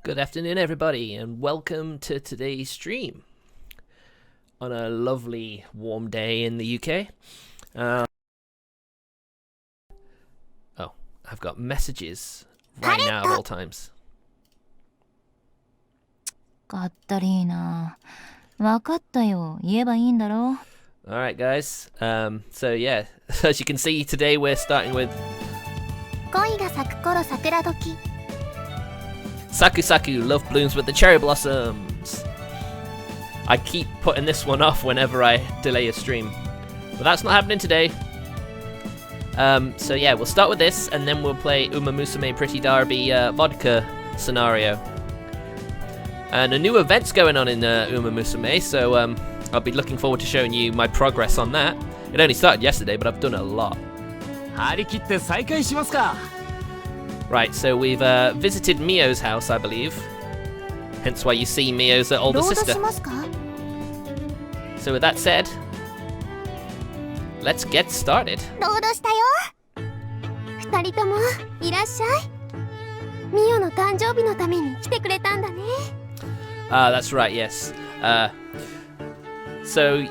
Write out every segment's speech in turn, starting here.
Good afternoon, everybody, and welcome to today's stream on a lovely warm day in the UK. Oh, I've got messages right now at all times. かったりーな。わかったよ。言えばいいんだろ。Alright, guys. So yeah, as you can see, today we're starting with 恋が咲く頃桜時。 Saku Saku, Love Blooms with the Cherry Blossoms. I keep putting this one off whenever I delay a stream, but that's not happening today. So yeah, we'll start with this, and then we'll play EmEmGameplay Pretty Derby vodka scenario. And a new event's going on in EmEmGameplay, so I'll be looking forward to showing you my progress on that. It only started yesterday, but I've done a lot. 張り切って再開しますか。 Right, so we've visited Mio's house, I believe. Hence why you see Mio's older ロード sister. しますか。 So with that said, let's get started. ロードしたよ。二人ともいらっしゃい。ミオの誕生日のために来てくれたんだね。That's right, yes. So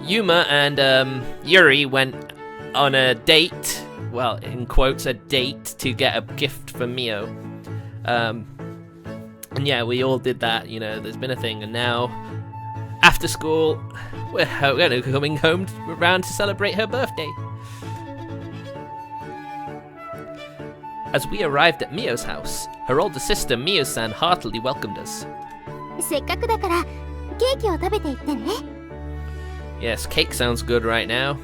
Yuma and Yuri went on a date. Well, in quotes, a date to get a gift for Mio. And yeah, we all did that, you know, there's been a thing. And now, after school, we're coming home around to celebrate her birthday. As we arrived at Mio's house, her older sister Mio-san heartily welcomed us. せっかくだからケーキを食べていってね。 Yes, cake sounds good right now.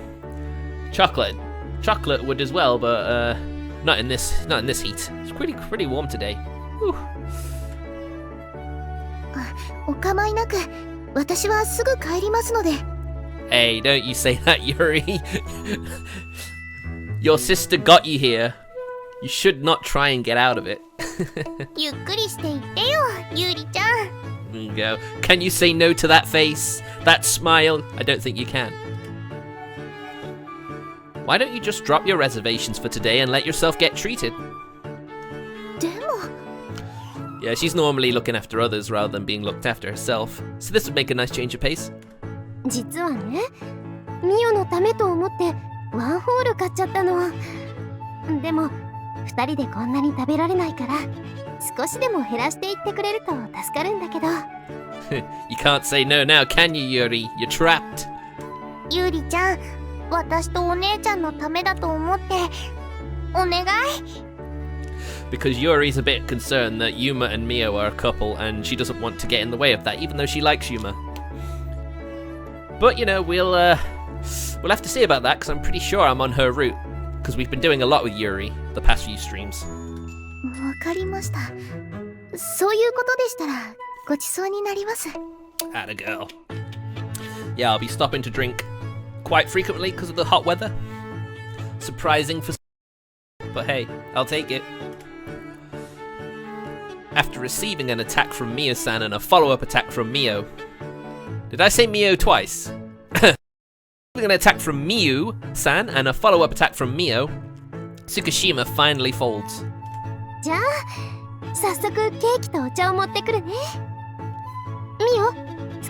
Chocolate would as well, but not in this heat. It's pretty warm today. Whew. お構いなく、私はすぐ帰りますので。 Hey, don't you say that, Yuri. Your sister got you here. You should not try and get out of it. ゆっくりしていってよ、ゆりちゃん。 There you go. Can you say no to that face? That smile? I don't think you can. Why don't you just drop your reservations for today and let yourself get treated? でも。 Yeah, she's normally looking after others rather than being looked after herself. So this would make a nice change of pace. 実はね、ミオのためと思ってワンホール買っちゃったの。でも二人でこんなに食べられないから少しでも減らしていってくれると助かるんだけど。You can't say no now, can you, Yuri? You're trapped. ゆりちゃん、私とお姉ちゃんのためだと思ってお願い。 Because Yuri's a bit concerned that Yuma and Mio are a couple and she doesn't want to get in the way of that, even though she likes Yuma. But, you know, we'll have to see about that, because I'm pretty sure I'm on her route. Because we've been doing a lot with Yuri the past few streams. わかりました。そういうことでしたらごちそうになります。 Atta girl. Yeah, I'll be stopping to drink quite frequently because of the hot weather. Surprising for but hey, I'll take it. After receiving an attack from Mio-san and a follow-up attack from Mio. Did I say Mio twice? An attack from Miu-san and a follow-up attack from Mio, Tsukushima finally folds. じゃあ早速ケーキとお茶を持ってくるね。ミオ、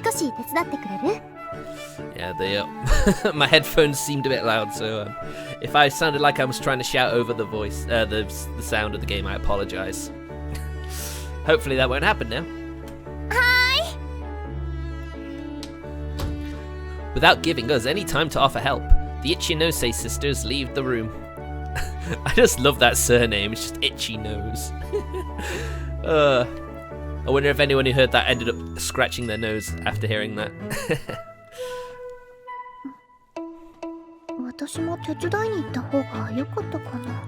少し手伝ってくれる？ Yeah, my headphones seemed a bit loud, so if I sounded like I was trying to shout over the voice, the sound of the game, I apologize. Hopefully that won't happen now. Hi. Without giving us any time to offer help, the Ichinose sisters leave the room. I just love that surname, it's just Itchy Nose. I wonder if anyone who heard that ended up scratching their nose after hearing that. 私も手伝いに行った方が良かったかな。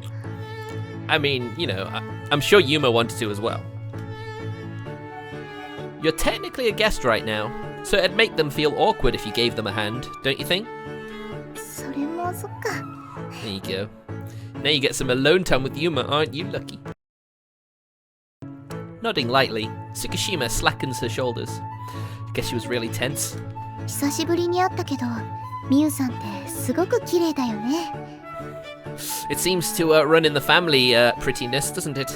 I mean, you know, I'm sure Yuma wanted to as well. You're technically a guest right now, so it'd make them feel awkward if you gave them a hand, don't you think? それもそっか。 There you go. Now you get some alone time with Yuma, aren't you lucky? Nodding lightly, Tsukushima slackens her shoulders. I guess she was really tense. 久しぶりに会ったけど、ミユさんってすごく綺麗だよね。It seems to run in the family, prettiness, doesn't it?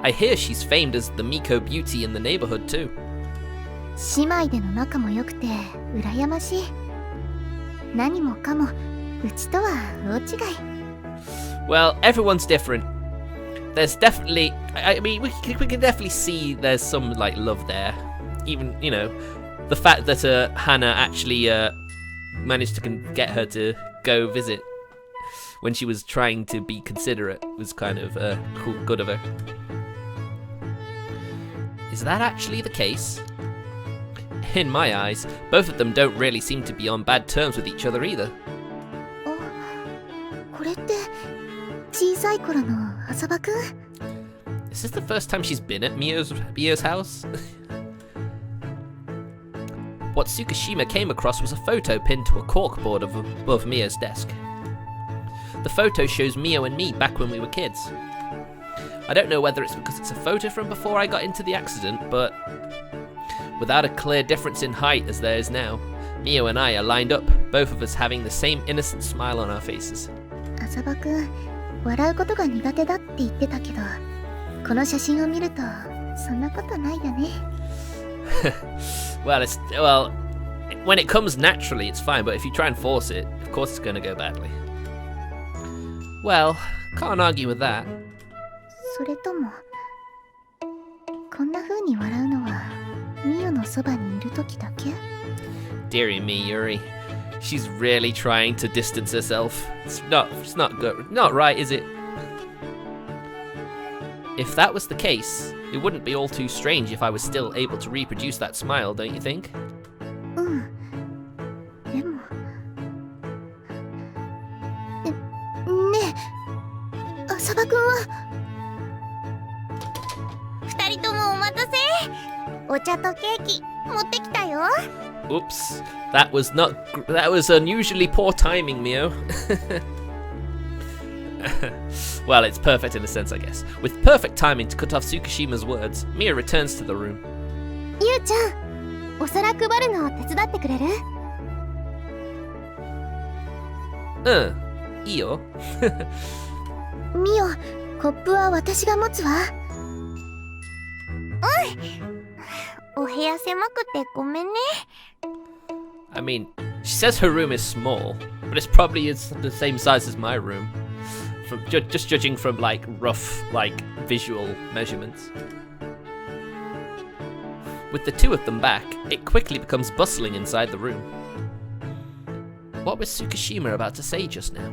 I hear she's famed as the Miko beauty in the neighborhood too. 姉妹での仲も良くて羨ましい。何もかもうちとは大違い。Well, everyone's different. There's definitely, I mean, we can definitely see there's some like love there. Even, you know, the fact that Hannah actually managed to get her to go visit when she was trying to be considerate was kind of cool, good of her. Is that actually the case? In my eyes, both of them don't really seem to be on bad terms with each other either. これって小さい頃の浅場くん？ Is this the first time she's been at Mio's house? What Tsukishima came across was a photo pinned to a corkboard above Mio's desk. The photo shows Mio and me back when we were kids. I don't know whether it's because it's a photo from before I got into the accident, but without a clear difference in height as there is now, Mio and I are lined up, both of us having the same innocent smile on our faces. 浅場くん、笑うことが苦手だって言ってたけど、この写真を見るとそんなことないよね。well, when it comes naturally, it's fine, but if you try and force it, of course it's going to go badly. Well, can't argue with that. それとも、こんな風に笑うのはミオのそばにいる時だけ？ Dearie me, Yuri. She's really trying to distance herself. It's not good. Not right, is it? If that was the case, it wouldn't be all too strange if I was still able to reproduce that smile, don't you think? うん。でも。ねえ、浅場くんは。二人ともお待たせ。お茶とケーキ持ってきたよ。Oops, that was unusually poor timing, Mio. Well, it's perfect in a sense, I guess. With perfect timing to cut off Tsukishima's words, Mio returns to the room. ゆうちゃん、お皿配るのを手伝ってくれる？いいよ。ミオ、コップは私が持つわ。お部屋狭くてごめんね。I mean, she says her room is small, but it's probably the same size as my room. Just judging from like rough visual measurements. With the two of them back, it quickly becomes bustling inside the room. What was Tsukishima about to say just now?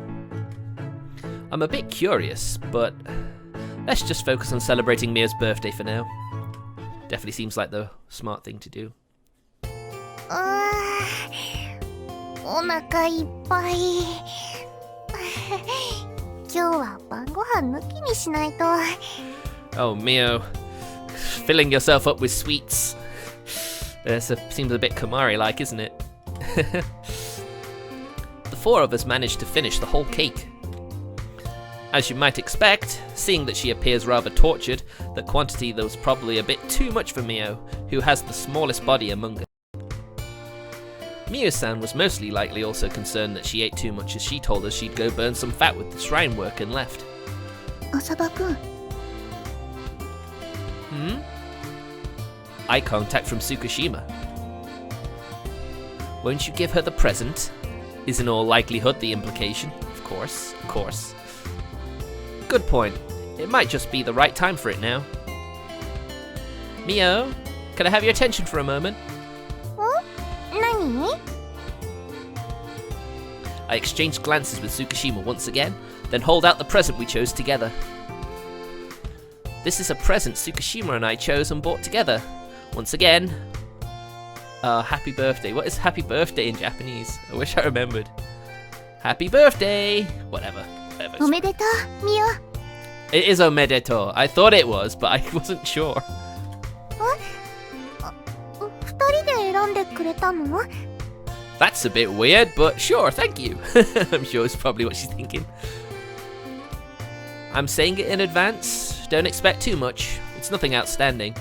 I'm a bit curious, but let's just focus on celebrating Mia's birthday for now. Definitely seems like the smart thing to do. お腹いっぱい。今日は晩ご飯抜きにしないと。Oh, Mio, filling yourself up with sweets. Seems a bit Kamari-like, isn't it? The four of us managed to finish the whole cake. As you might expect, seeing that she appears rather tortured, the quantity was probably a bit too much for Mio, who has the smallest body among us. Mio-san was mostly likely also concerned that she ate too much, as she told us she'd go burn some fat with the shrine work and left. 浅場くん。Eye contact from Tsukishima. Won't you give her the present? Is in all likelihood the implication. Of course, of course. Good point. It might just be the right time for it now. Mio, can I have your attention for a moment? 何？ I exchanged glances with Tsukishima once again, then hold out the present we chose together. This is a present Tsukishima and I chose and bought together. Once again, happy birthday. What is happy birthday in Japanese? I wish I remembered. Happy birthday! Whatever. おめでとう、ミオ。 It is omedeto. I thought it was, but I wasn't sure. 二人で選んでくれたの？ That's a bit weird, but sure, thank you. I'm sure it's probably what she's thinking. I'm saying it in advance. Don't expect too much. It's nothing outstanding.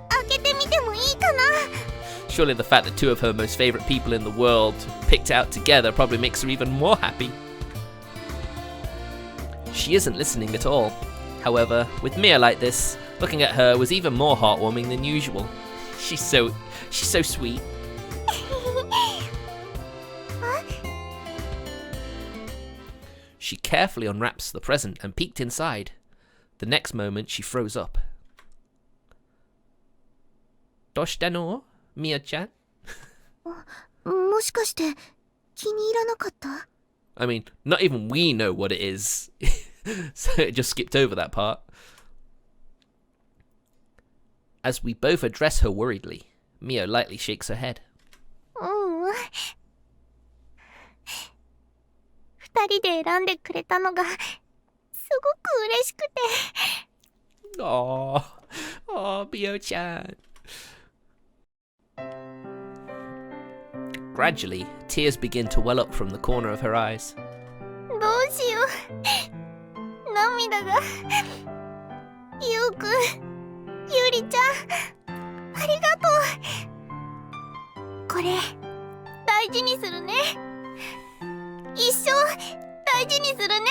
開けてみてもいいかな？ Surely the fact that two of her most favourite people in the world picked it out together probably makes her even more happy. She isn't listening at all. However, with Mio like this, looking at her was even more heartwarming than usual. She's so sweet. She carefully unwraps the present and peeked inside. The next moment, she froze up. Doshita no, Mio-chan? もしかして気に入らなかった？ I mean, not even we know what it is. So it just skipped over that part. As we both address her worriedly, Mio lightly shakes her head. 二人で選んでくれたのがすごく嬉しくて。Oh, Mio-chan. Gradually, tears begin to well up from the corner of her eyes. どうしよう。涙が。ゆうくん、ゆりちゃん、ありがとう。これ、大事にするね。一生大事にするね。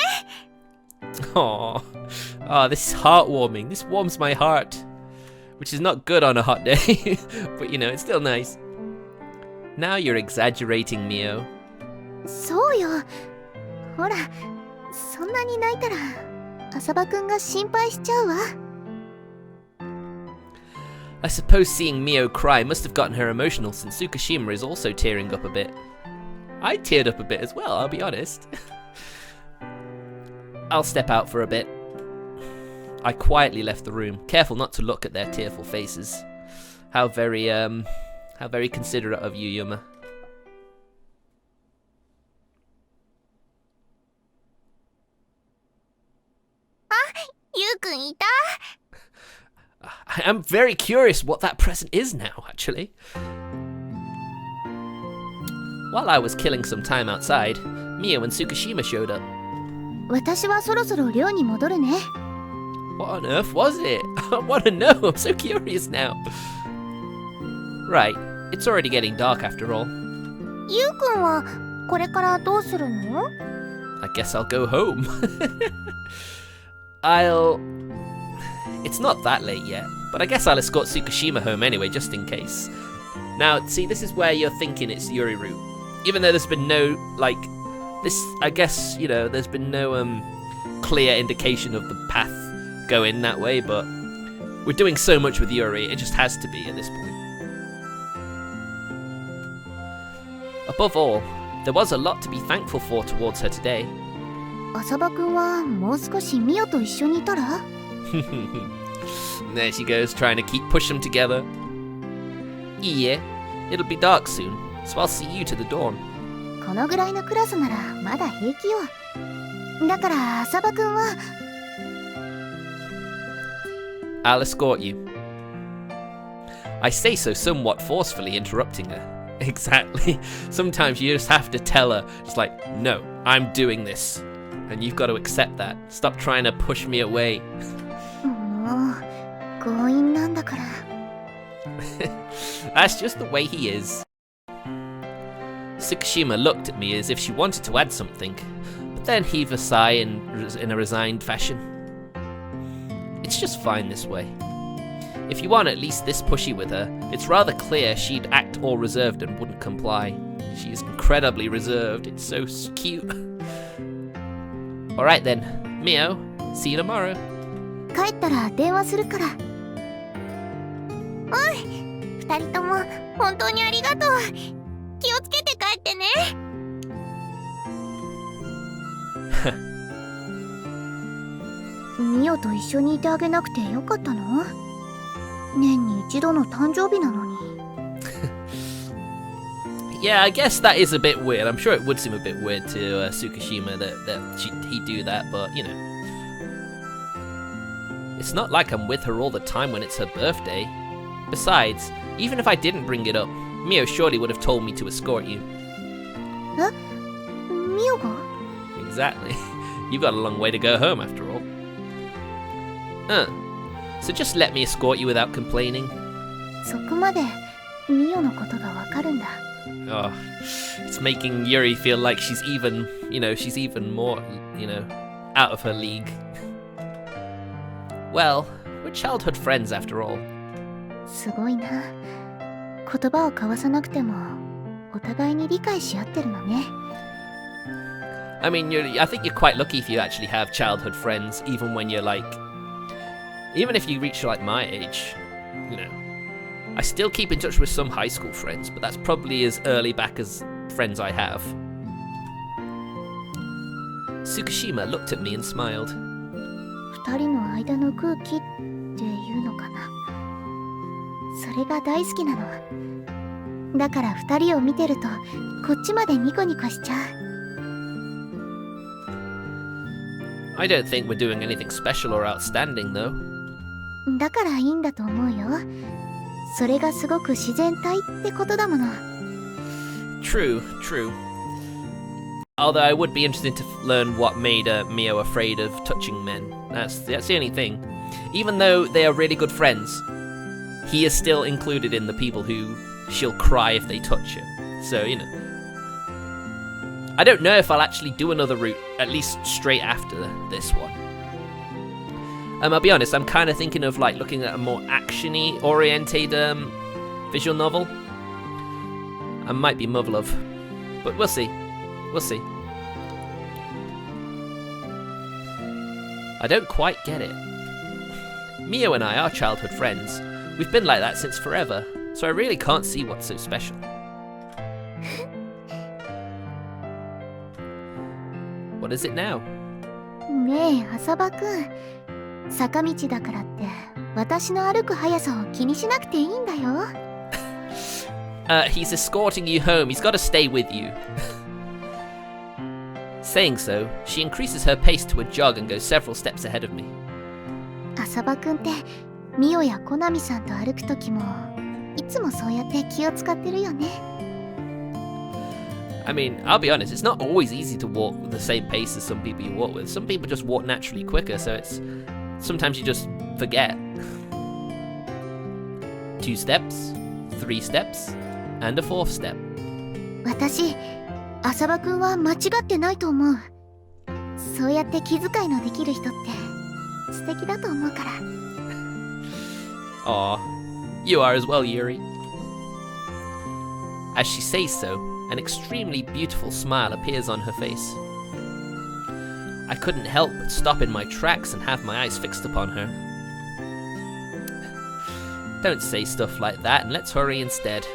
Oh, this is heartwarming. This warms my heart. Which is not good on a hot day. But you know, it's still nice. Now you're exaggerating, Mio. そうよ。ほら、そんなに泣いたら浅葉くんが心配しちゃうわ。I suppose seeing Mio cry must have gotten her emotional since Tsukishima is also tearing up a bit. I teared up a bit as well, I'll be honest. I'll step out for a bit. I quietly left the room, careful not to look at their tearful faces. How very considerate of you, Yuma. I am very curious what that present is now, actually. While I was killing some time outside, Mio and Tsukishima showed up. 私はそろそろ寮に戻るね。What on earth was it? I want to know. I'm so curious now. Right, it's already getting dark after all. ゆうくんはこれからどうするの？ I guess I'll go home. It's not that late yet, but I guess I'll escort Tsukishima home anyway, just in case. Now, see, this is where you're thinking it's Yuri route. Even though there's been no, like, this, I guess, you know, there's been no clear indication of the path going that way, but we're doing so much with Yuri, it just has to be at this point. Above all, there was a lot to be thankful for towards her today. 浅葉くんはもう少しミオと一緒にいたら？ There she goes, trying to keep push them together. Yeah, it'll be dark soon, so I'll see you to the dawn. このぐらいのクラスならまだ平気よ。だから浅葉くんは。I'll escort you. I say so somewhat forcefully, interrupting her. Exactly. Sometimes you just have to tell her, just like, no, I'm doing this. And you've got to accept that. Stop trying to push me away. もう強引なんだから。That's just the way he is. Tsukishima looked at me as if she wanted to add something, but then heaved a sigh in a resigned fashion. It's just fine this way. If you aren't at least this pushy with her, it's rather clear she'd act all reserved and wouldn't comply. She is incredibly reserved. It's so cute. Alright then, Mio, see you tomorrow. 帰ったら電話するから。おい、二人とも本当にありがとう。気をつけて帰ってね。ミオと一緒にいてあげなくてよかったの？年に一度の誕生日なのに。Yeah, I guess that is a bit weird. I'm sure it would seem a bit weird to Tsukishima that he'd do that, but you know. It's not like I'm with her all the time when it's her birthday. Besides, even if I didn't bring it up, Mio surely would have told me to escort you. え？ミオが？ Exactly. You've got a long way to go home after all. So just let me escort you without complaining. そこまでミオのことがわかるんだ。Oh, it's making Yuri feel like she's even more, out of her league. Well, we're childhood friends after all. すごいな。言葉を交わさなくてもお互いに理解し合ってるのね。I mean, I think you're quite lucky if you actually have childhood friends, even when you're like, even if you reach like my age, you know. I still keep in touch with some high school friends, but that's probably as early back as friends I have. Tsukushima looked at me and smiled. 二人の間の空気っていうのかな。それが大好きなの。だから二人を見てるとこっちまでニコニコしちゃう。I don't think we're doing anything special or outstanding, though. だからいいんだと思うよ。それがすごく自然体ってことだもの。True, true. Although I would be interested to learn what made Mio afraid of touching men. That's the only thing. Even though they are really good friends, he is still included in the people who she'll cry if they touch her. So, you know. I don't know if I'll actually do another route, at least straight after this one. I'll be honest, I'm kind of thinking of like looking at a more action-y oriented visual novel. I might be Muv-Love, but we'll see. We'll see. I don't quite get it. Mio and I are childhood friends. We've been like that since forever, so I really can't see what's so special. What is it now? ねえ、浅場くん。坂道だからって私の歩く速さを気にしなくていいんだよ。He's escorting you home. He's got to stay with you. Saying so, she increases her pace to a jog and goes several steps ahead of me. 浅場くんってミオやコナミさんと歩くときもいつもそうやって気を使ってるよね。I mean, I'll be honest, it's not always easy to walk the same pace as some people you walk with. Some people just walk naturally quicker, so it's sometimes you just forget. 2 steps, 3 steps, and a 4th step. 私、浅場くんは間違ってないと思う。そうやって気遣いのできる人って素敵だと思うから。Aw, you are as well, Yuri. As she says so, an extremely beautiful smile appears on her face. I couldn't help but stop in my tracks and have my eyes fixed upon her. Don't say stuff like that, and let's hurry instead.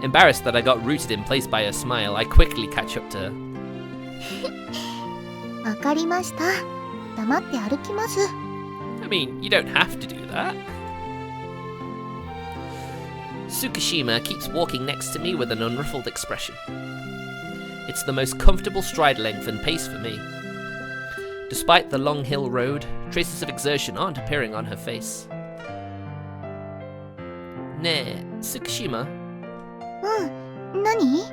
Embarrassed that I got rooted in place by her smile, I quickly catch up to her. わかりました。黙って歩きます。I mean, you don't have to do that. Tsukushima keeps walking next to me with an unruffled expression. It's the most comfortable stride length and pace for me. Despite the long hill road, traces of exertion aren't appearing on her face. Ne, Tsukushima? うん、何？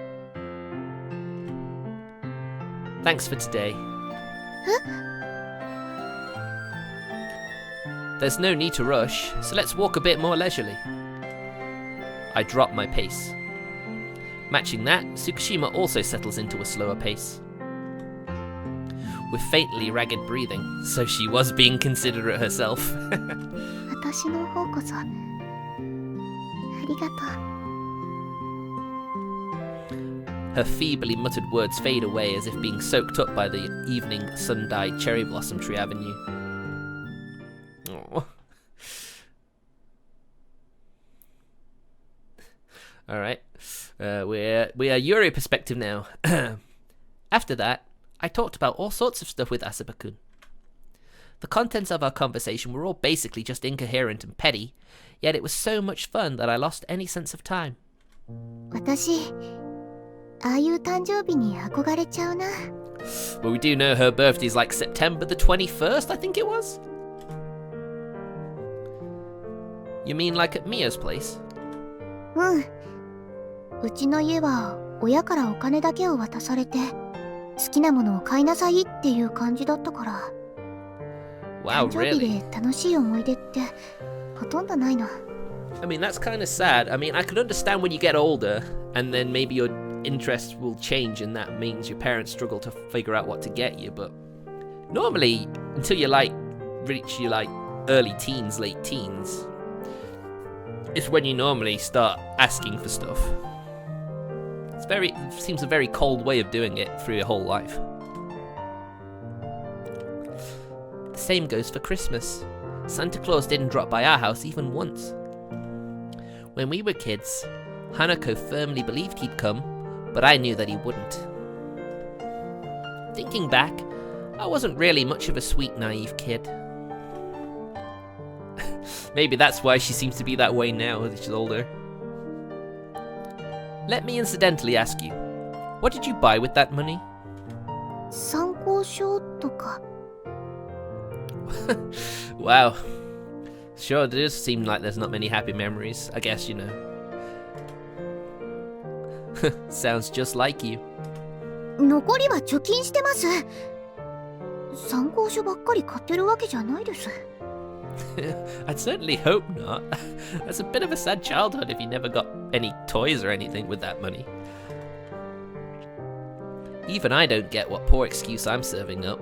Thanks for today. There's no need to rush, so let's walk a bit more leisurely. I drop my pace. Matching that, Tsukushima also settles into a slower pace. With faintly ragged breathing, so she was being considerate herself. 私の方こそありがとう。Her feebly muttered words fade away as if being soaked up by the evening sun-dyed cherry blossom tree avenue. Aww. Alright, we are Yuri perspective now. After that, I talked about all sorts of stuff with Asaba-kun. The contents of our conversation were all basically just incoherent and petty, yet it was so much fun that I lost any sense of time. 私、ああいう誕生日に憧れちゃうな。Well, we do know her birthday's like September the 21st, I think it was? You mean like at Mio's place? うん。うちの家は親からお金だけを渡されて好きなものを買いなさいっていう感じだったから。Wow, 誕生日 really? で楽しい思い出ってほとんどないの。I mean, that's kind of sad. I mean, I could understand when you get older and then maybe your interests will change and that means your parents struggle to figure out what to get you, but Normally, until you reach your early teens, late teens, is when you normally start asking for stuff. It seems a very cold way of doing it through your whole life. The same goes for Christmas. Santa Claus didn't drop by our house even once. When we were kids, Hanako firmly believed he'd come, but I knew that he wouldn't. Thinking back, I wasn't really much of a sweet, naive kid. Maybe that's why she seems to be that way now as she's older. Let me incidentally ask you, what did you buy with that money? 参考書とか。 Wow. Sure, it does seem like there's not many happy memories. I guess, you know. Sounds just like you. 残りは貯金してます。参考書ばっかり買ってるわけじゃないです。I'd certainly hope not. That's a bit of a sad childhood if you never got any toys or anything with that money. Even I don't get what poor excuse I'm serving up.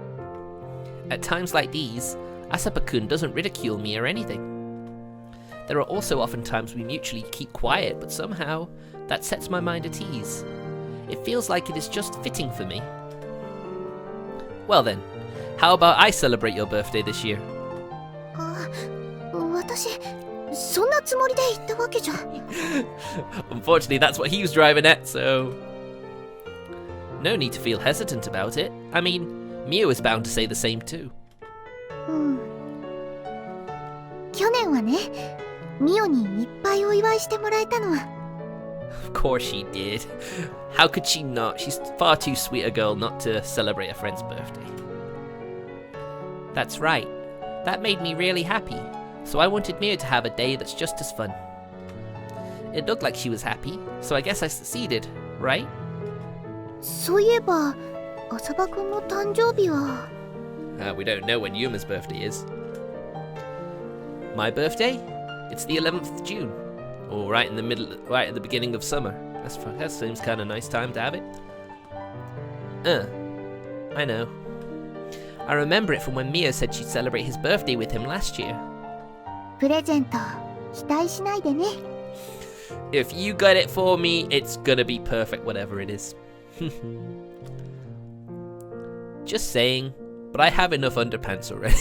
At times like these, Asapa-kun doesn't ridicule me or anything. There are also often times we mutually keep quiet, but somehow that sets my mind at ease. It feels like it is just fitting for me. Well then, how about I celebrate your birthday this year? 私、そんなつもりで言ったわけじゃ。Unfortunately, that's what he was driving at, so... No need to feel hesitant about it. I mean, Mio is bound to say the same too. 去年はね、ミオにいっぱいお祝いしてもらえたの。Of course she did. How could she not? She's far too sweet a girl not to celebrate a friend's birthday. That's right. That made me really happy. So I wanted Mio to have a day that's just as fun. It looked like she was happy, so I guess I succeeded, right? そういえば、浅場くんの誕生日は。We don't know when Yuma's birthday is. My birthday? It's the 11th of June. Or right at the beginning of summer. That seems kind of nice time to have it. I know. I remember it from when Mio said she'd celebrate his birthday with him last year. プレゼント、期待しないでね。If you got it for me, it's gonna be perfect, whatever it is. Just saying, but I have enough underpants already.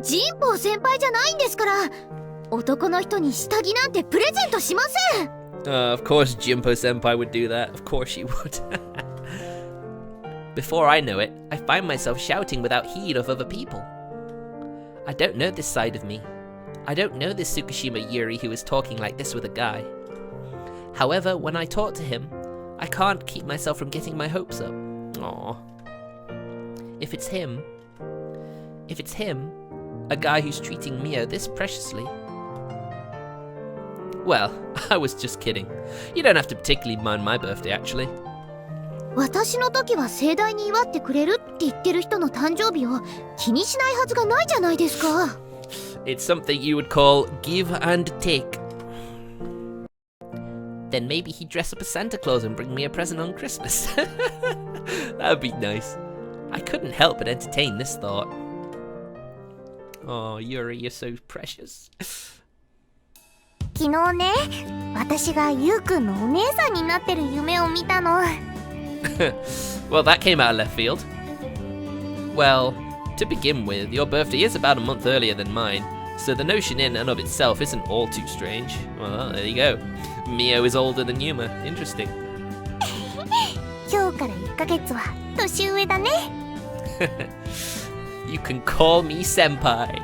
ジンポウ先輩じゃないんですから。男の人に下着なんてプレゼントしません。Of course Jimpo Senpai would do that. Of course she would. Before I know it, I find myself shouting without heed of other people. I don't know this side of me. I don't know this Tsukushima Yuri who is talking like this with a guy. However, when I talk to him, I can't keep myself from getting my hopes up. Aww. If it's him, a guy who's treating Mio this preciously. Well, I was just kidding. You don't have to particularly mind my birthday, actually. 私の時は盛大に祝ってくれるって言ってる人の誕生日を気にしないはずがないじゃないですか。It's something you would call give and take. Then maybe he'd dress up as Santa Claus and bring me a present on Christmas. That would be nice. I couldn't help but entertain this thought. Oh, Yuri, you're so precious. 昨日ね、私がゆうくんのお姉さんになってる夢を見たの。Well, that came out of left field. Well, to begin with, your birthday is about a month earlier than mine, so the notion in and of itself isn't all too strange. Well, there you go. Mio is older than Yuma. Interesting. 今日から1ヶ月は年上だね。You can call me senpai.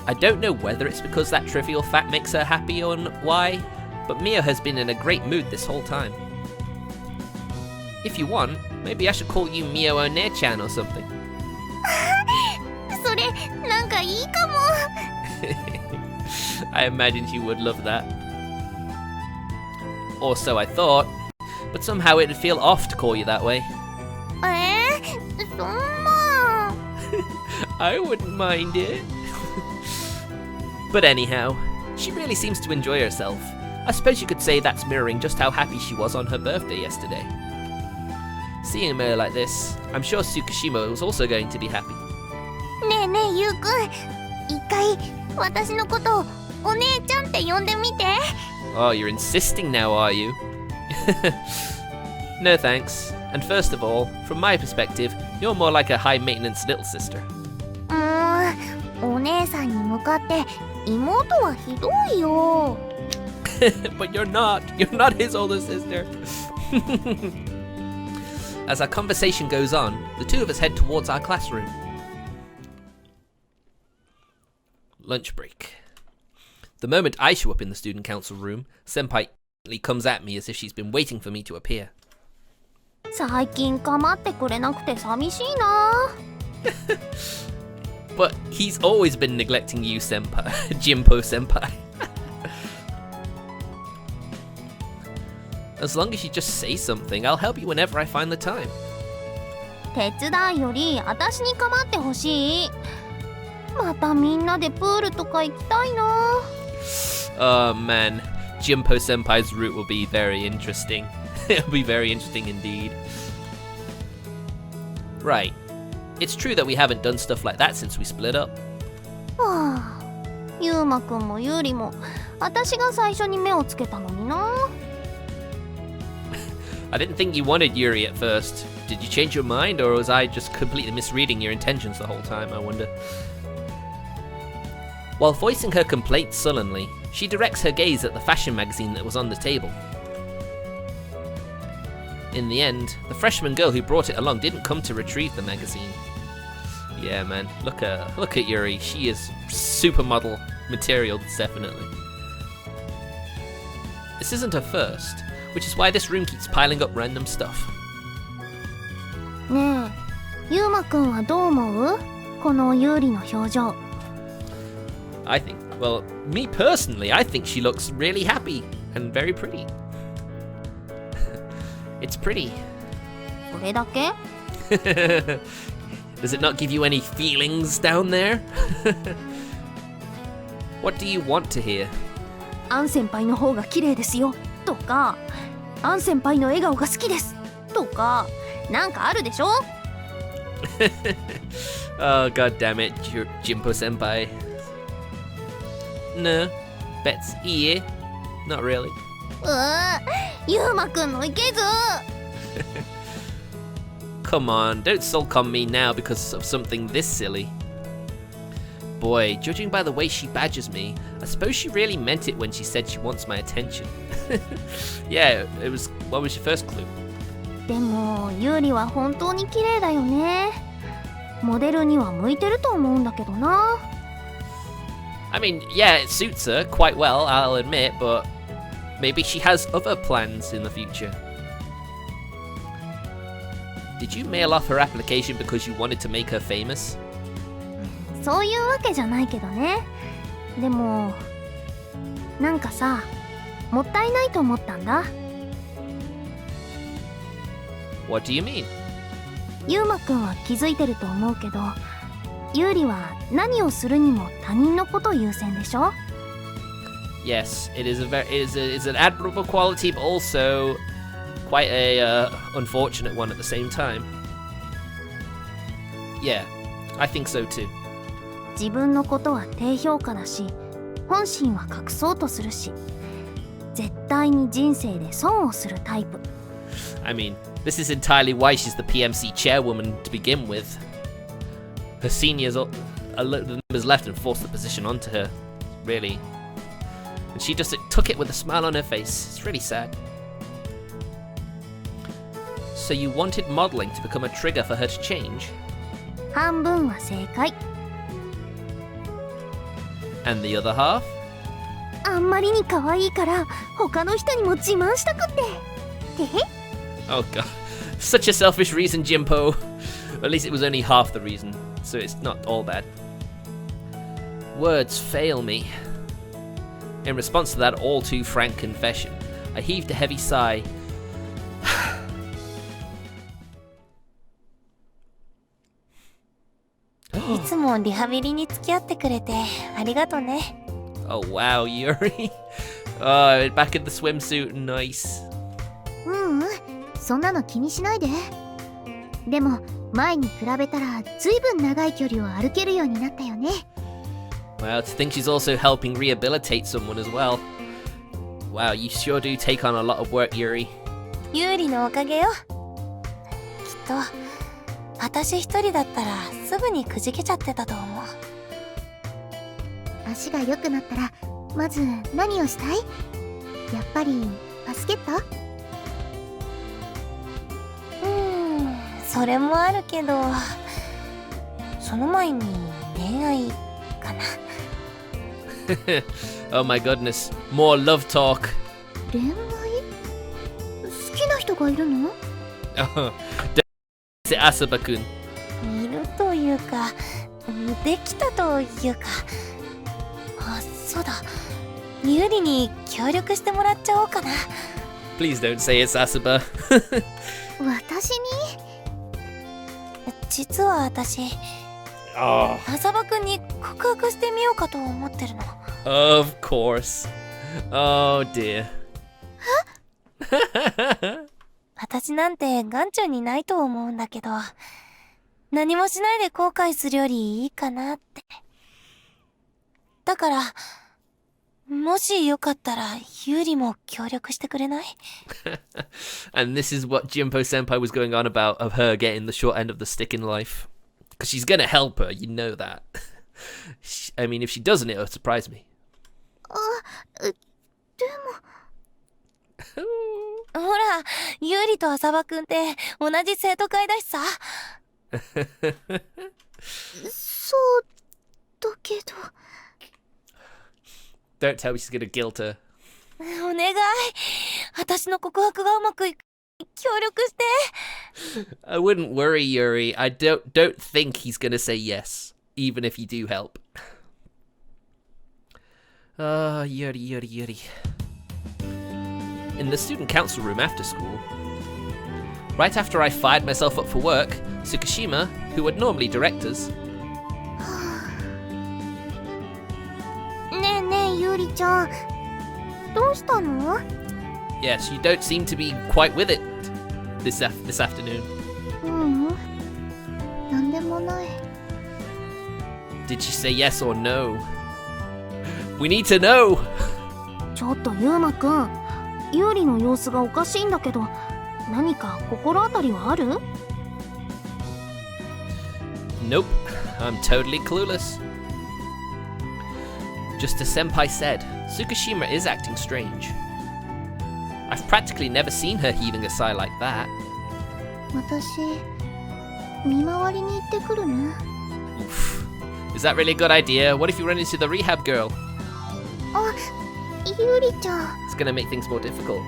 I don't know whether it's because that trivial fact makes her happy or why, but Mio has been in a great mood this whole time. If you want, maybe I should call you Mio One-chan or something. それ、なんかいいかも。I imagined you would love that. Or so I thought, but somehow it'd feel off to call you that way. そんな。I wouldn't mind it. But anyhow, she really seems to enjoy herself. I suppose you could say that's mirroring just how happy she was on her birthday yesterday. Seeing Mei like this, I'm sure Tsukishima was also going to be happy. ねえねえゆうくん、一回私のことをお姉ちゃんって呼んでみて。 Oh, you're insisting now, are you? No thanks. And first of all, from my perspective, you're more like a high-maintenance little sister. お姉さんに向かって妹はひどいよ。But you're not his older sister. As our conversation goes on, the two of us head towards our classroom. Lunch break. The moment I show up in the student council room, Senpai comes at me as if she's been waiting for me to appear. 最近構ってくれなくて寂しいな。But he's always been neglecting you, Senpai. Jimpo Senpai. As long as you just say something, I'll help you whenever I find the time. 手伝いより私に構ってほしい。またみんなでプールとか行きたいな。Oh man, Jimpo Senpai's route will be very interesting. It'll be very interesting indeed. Right. It's true that we haven't done stuff like that since we split up. はあ、ゆうまくんもゆうりも私が最初に目をつけたのにな。I didn't think you wanted Yuri at first. Did you change your mind, or was I just completely misreading your intentions the whole time, I wonder? While voicing her complaint sullenly, she directs her gaze at the fashion magazine that was on the table. In the end, the freshman girl who brought it along didn't come to retrieve the magazine. Yeah, man, look at Yuri. She is supermodel material, definitely. This isn't her first, which is why this room keeps piling up random stuff. ねえ、ゆうまくんはどう思う？このゆうりの表情。I think, well, me personally, I think she looks really happy and very pretty. It's pretty. それだけ？ Does it not give you any feelings down there? What do you want to hear? アン先輩の方が綺麗ですよとか、アン先輩の笑顔が好きですとか、なんかあるでしょ？ Oh, god damn it, Jimpo Senpai. No, Bet's ear. Not really. ゆうまくんのいけず。 Come on, don't sulk on me now because of something this silly. Boy, judging by the way she badgers me, I suppose she really meant it when she said she wants my attention. Yeah, what was your first clue? でもゆうりは本当に綺麗だよね。モデルには向いてると思うんだけどな。I mean, yeah, it suits her quite well, I'll admit, but maybe she has other plans in the future. Did you mail off her application because you wanted to make her famous? そういうわけじゃないけどね。でもなんかさ、もったいないと思ったんだ。What do you mean? ゆうまくんは気づいてると思うけど、ゆうりは何をするにも他人のこと優先でしょ？ Yes, it is an admirable quality, but also quite a unfortunate one at the same time. Yeah, I think so too. 自分のことは低評価だし、本心は隠そうとするし、絶対に人生で損をするタイプ。I mean, this is entirely why she's the PMC chairwoman to begin with. Her seniors, the members left and forced the position onto her, really. And she just took it with a smile on her face. It's really sad. So you wanted modeling to become a trigger for her to change? 半分は正解。And the other half? あんまりに可愛いから他の人にも自慢したくって。てへ？ Oh god. Such a selfish reason, Jimpo. At least it was only half the reason, so it's not all bad. Words fail me. In response to that all too frank confession, I heaved a heavy sigh. いつもリハビリに付き合ってくれてありがとね。Oh wow, Yuri. Oh, back in the swimsuit, nice. そんなの気にしないで。でも前に比べたらずいぶん長い距離を歩けるようになったよね。 Well, to think she's also helping rehabilitate someone as well. Wow, you sure do take on a lot of work, Yuri. ユーリのおかげよ。きっと私一人だったらすぐにくじけちゃってたと思う。足が良くなったらまず何をしたい？やっぱりバスケット？それもあるけど、その前に恋愛かな。Oh my goodness, more love talk. 恋愛？好きな人がいるの？ Oh, is it Asaba-kun? いるというか、できたというか。あ、そうだ。ユーリに協力してもらっちゃおうかな。Please don't say it's Asaba. 私に？実は私、浅場くんに告白してみようかと思ってるの。Of course. Oh dear. 私なんて眼中にないと思うんだけど、何もしないで後悔するよりいいかなって。だから、もしよかったらユーリも協力してくれない？ And this is what Jimpo Senpai was going on about, of her getting the short end of the stick in life. Because she's gonna help her, you know that. I mean, if she doesn't, it'll surprise me. でもほら、ユーリと浅場くんって同じ生徒会だしさ。そうだけど。Don't tell me she's gonna guilt her. お願い。私の告白がうまくいく。協力して。I wouldn't worry, Yuri. I don't think he's gonna say yes, even if you do help. Yuri. In the student council room after school, right after I fired myself up for work, Tsukishima, who would normally direct us, ねえねえゆりちゃん、どうしたの？ yes, you don't seem to be quite with it this afternoon. なんでもない。 Did she say yes or no? We need to know. ちょっとゆうまくん、ゆりの様子がおかしいんだけど、何か心当たりはある？ Nope, I'm totally clueless. Just as Senpai said, Tsukishima is acting strange. I've practically never seen her heaving a sigh like that. 私、見回りに行ってくるね。 Oof. Is that really a good idea? What if you run into the rehab girl? あ、ゆりちゃん。 It's gonna make things more difficult.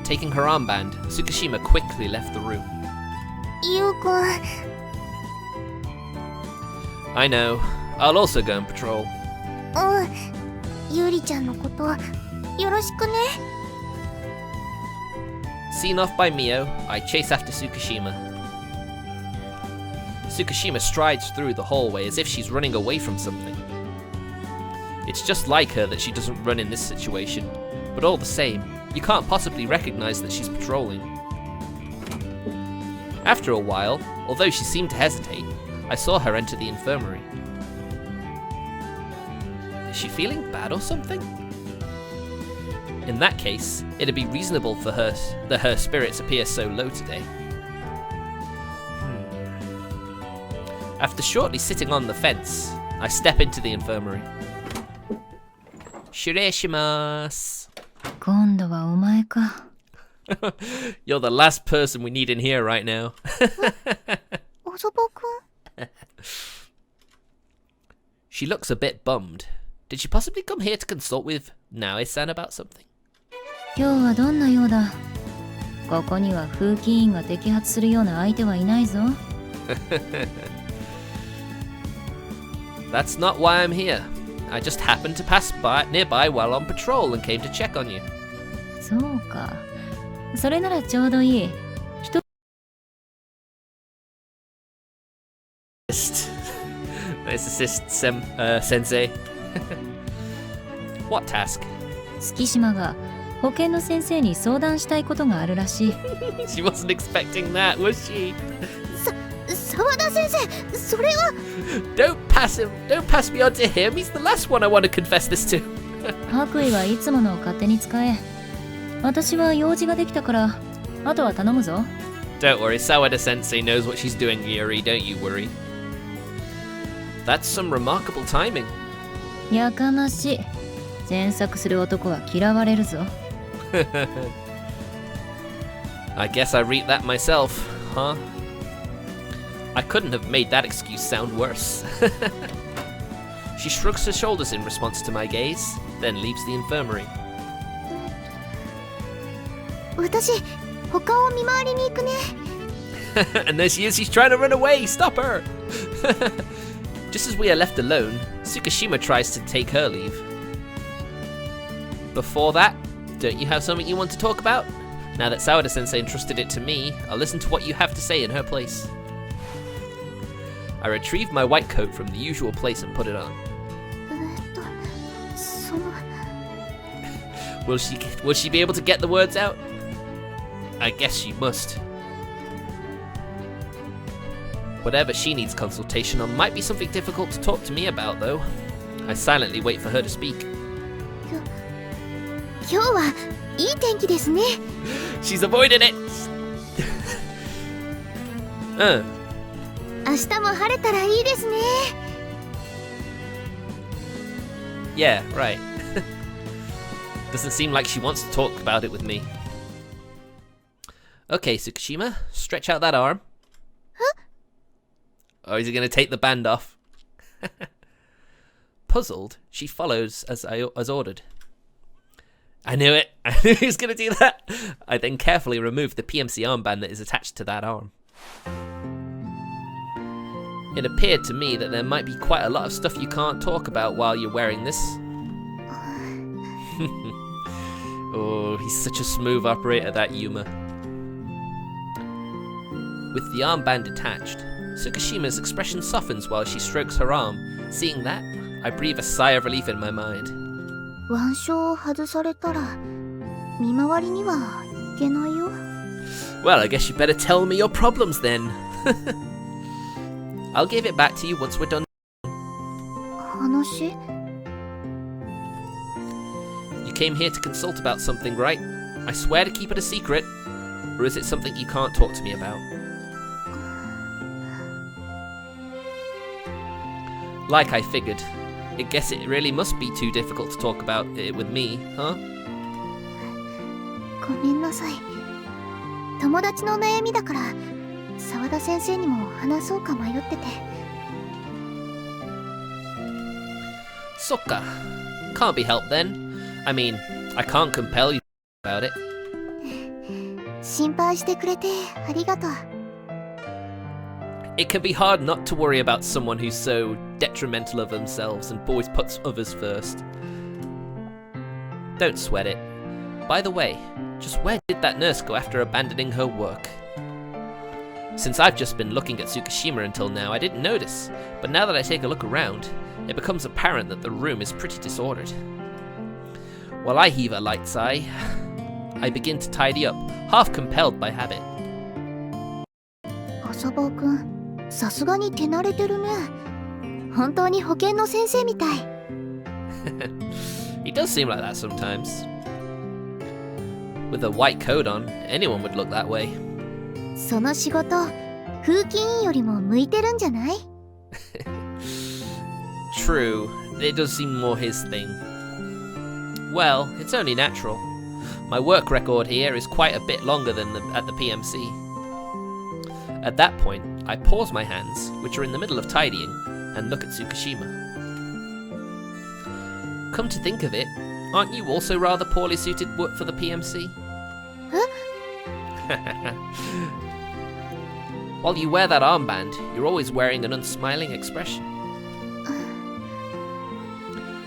Taking her armband, Tsukishima quickly left the room. ゆうくん。I know. I'll also go and patrol. ゆりちゃんのことよろしくね。 Seen off by Mio, I chase after Tsukishima. Tsukishima strides through the hallway as if she's running away from something. It's just like her that she doesn't run in this situation, but all the same, you can't possibly recognize that she's patrolling. After a while, although she seemed to hesitate, I saw her enter the infirmary. Is she feeling bad or something? In that case, it'd be reasonable for her that her spirits appear so low today. After shortly sitting on the fence, I step into the infirmary. Shireshimasu. 今度はお前か。 You're the last person we need in here right now. おそばくん？ She looks a bit bummed. Did she possibly come here to consult with Nae-san about something? 今日はどんなようだ。ここには風紀委員が摘発するような相手はいないぞ。That's not why I'm here. I just happened to pass nearby while on patrol and came to check on you. そうか。それならちょうどいい。Nice assist, sensei. What task? 月島が保健の先生に相談したいことがあるらしい。She wasn't expecting that, was she? 沢田先生、それは。Don't pass me on to him. He's the last one I want to confess this to. 白衣はいつものを勝手に使え。私は用事ができたから、あとは頼むぞ。Don't worry, Sawada Sensei knows what she's doing, Yuri. Don't you worry. That's some remarkable timing. やかましい。詮索する男は嫌われるぞ。I guess I read that myself, huh? I couldn't have made that excuse sound worse. She shrugs her shoulders in response to my gaze, then leaves the infirmary. 私、他を見回りに行くね。And there she is, she's trying to run away! Stop her! Just as we are left alone, Tsukishima tries to take her leave. Before that, don't you have something you want to talk about? Now that Sawada-sensei entrusted it to me, I'll listen to what you have to say in her place. I retrieved my white coat from the usual place and put it on. その。Will she be able to get the words out? I guess she must. Whatever she needs consultation on might be something difficult to talk to me about, though. I silently wait for her to speak. 今日はいい天気ですね。She's avoided it! 明日も晴れたらいいですね。Yeah, right. Doesn't seem like she wants to talk about it with me. Okay, Tsukishima, stretch out that arm. Huh? Or is he going to take the band off? Puzzled, she follows as ordered. I knew it. I knew he was going to do that. I then carefully removed the PMC armband that is attached to that arm. It appeared to me that there might be quite a lot of stuff you can't talk about while you're wearing this. Oh, he's such a smooth operator, that Yuma. With the armband attached, Tsukishima's expression softens while she strokes her arm. Seeing that, I breathe a sigh of relief in my mind. 腕章を外されたら見回りにはいけないよ。Well, I guess you better tell me your problems then. I'll give it back to you once we're done. 話？ You came here to consult about something, right? I swear to keep it a secret. Or is it something you can't talk to me about? Like I figured. I guess it really must be too difficult to talk about it with me, huh? ごめんなさい。友達の悩みだから沢田先生にも話そうか迷ってて。Sokka. Can't be helped then. I mean, I can't compel you about it. 心配してくれてありがとう。It can be hard not to worry about someone who's so detrimental of themselves and always puts others first. Don't sweat it. By the way, just where did that nurse go after abandoning her work? Since I've just been looking at Tsukishima until now, I didn't notice, but now that I take a look around, it becomes apparent that the room is pretty disordered. While I heave a light sigh, I begin to tidy up, half compelled by habit. 浅坊くん、さすがに手慣れてるね。本当に保健の先生みたい。He does seem like that sometimes. With a white coat on, anyone would look that way. その仕事、風紀委員よりも向いてるんじゃない？ True, it does seem more his thing. Well, it's only natural. My work record here is quite a bit longer than at the PMC. At that point, I pause my hands, which are in the middle of tidying, and look at Tsukishima. Come to think of it, aren't you also rather poorly suited for the PMC? Huh? While you wear that armband, you're always wearing an unsmiling expression.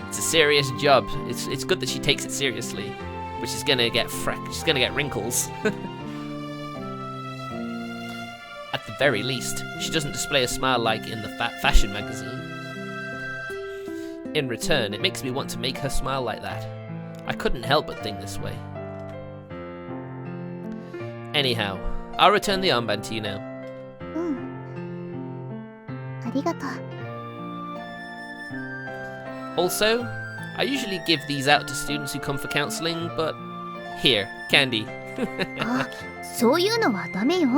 It's a serious job. It's good that she takes it seriously, but she's gonna get she's gonna get wrinkles. At the very least, she doesn't display a smile like in the fashion magazine. In return, it makes me want to make her smile like that. I couldn't help but think this way. Anyhow, I'll return the armband to you now. うん。ありがとう。 Also, I usually give these out to students who come for counseling, but here, candy. あ、そういうのはダメよ。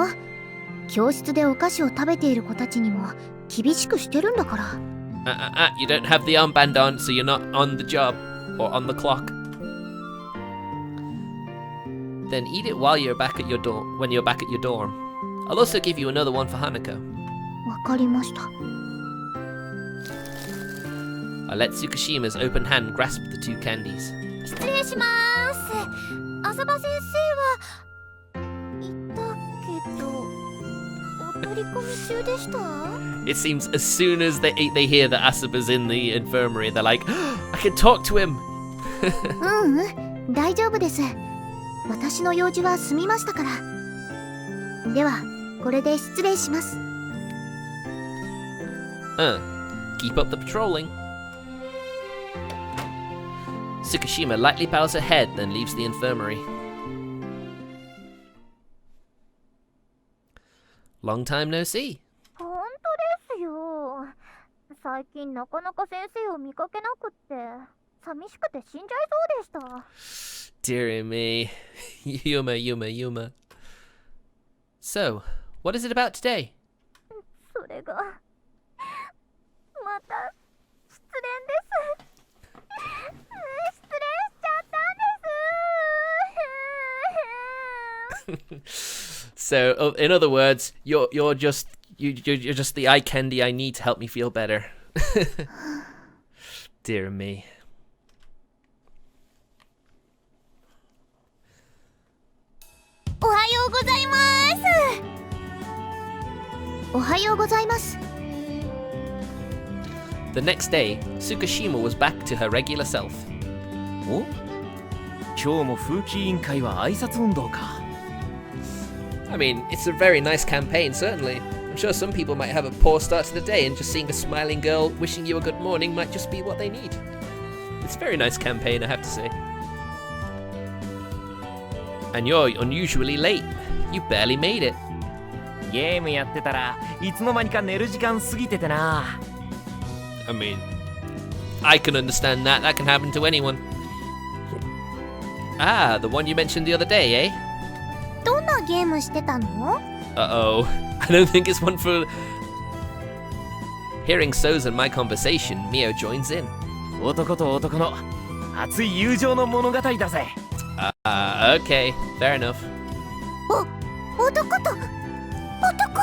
教室でお菓子を食べている子たちにも厳しくしてるんだから。You don't have the armband on, so you're not on the job or on the clock. Then eat it while you're back at your dorm. When you're back at your dorm, I'll also give you another one for Hanako. わかりました。 I let Tsukishima's open hand grasp the two candies. 失礼します。浅場先生は言ったけど、お取り込み中でした？ It seems as soon as they hear that Asaba's in the infirmary, they're like, I can talk to him. うん、大丈夫です。私の用事は済みましたから。では、これで失礼します。Keep up the patrolling. Tsukishima lightly bows her head, then leaves the infirmary. Long time no see. 本当ですよ。最近なかなか先生を見かけなくって、寂しくて死んじゃいそうでした。Dear me. Yuma. So, what is it about today? それが、また失恋です。失恋しちゃったんです。So, in other words, you're just the eye candy I need to help me feel better. Dear me. おはようございます。おはようございます。 The next day, Tsukishima was back to her regular self. お、今日も風紀委員会は挨拶運動か。I mean, it's a very nice campaign, certainly. I'm sure some people might have a poor start to the day, and just seeing a smiling girl wishing you a good morning might just be what they need. It's a very nice campaign, I have to say. And you're unusually late. You barely made it. ゲームやってたらいつの間にか寝る時間過ぎててな。I mean, I can understand that. That can happen to anyone. Ah, the one you mentioned the other day, eh? どんなゲームしてたの？ Uh-oh. I don't think it's one for... Hearing So's and my conversation, Mio joins in. 男と男の熱い友情の物語だぜ。Okay. Fair enough. 男と男。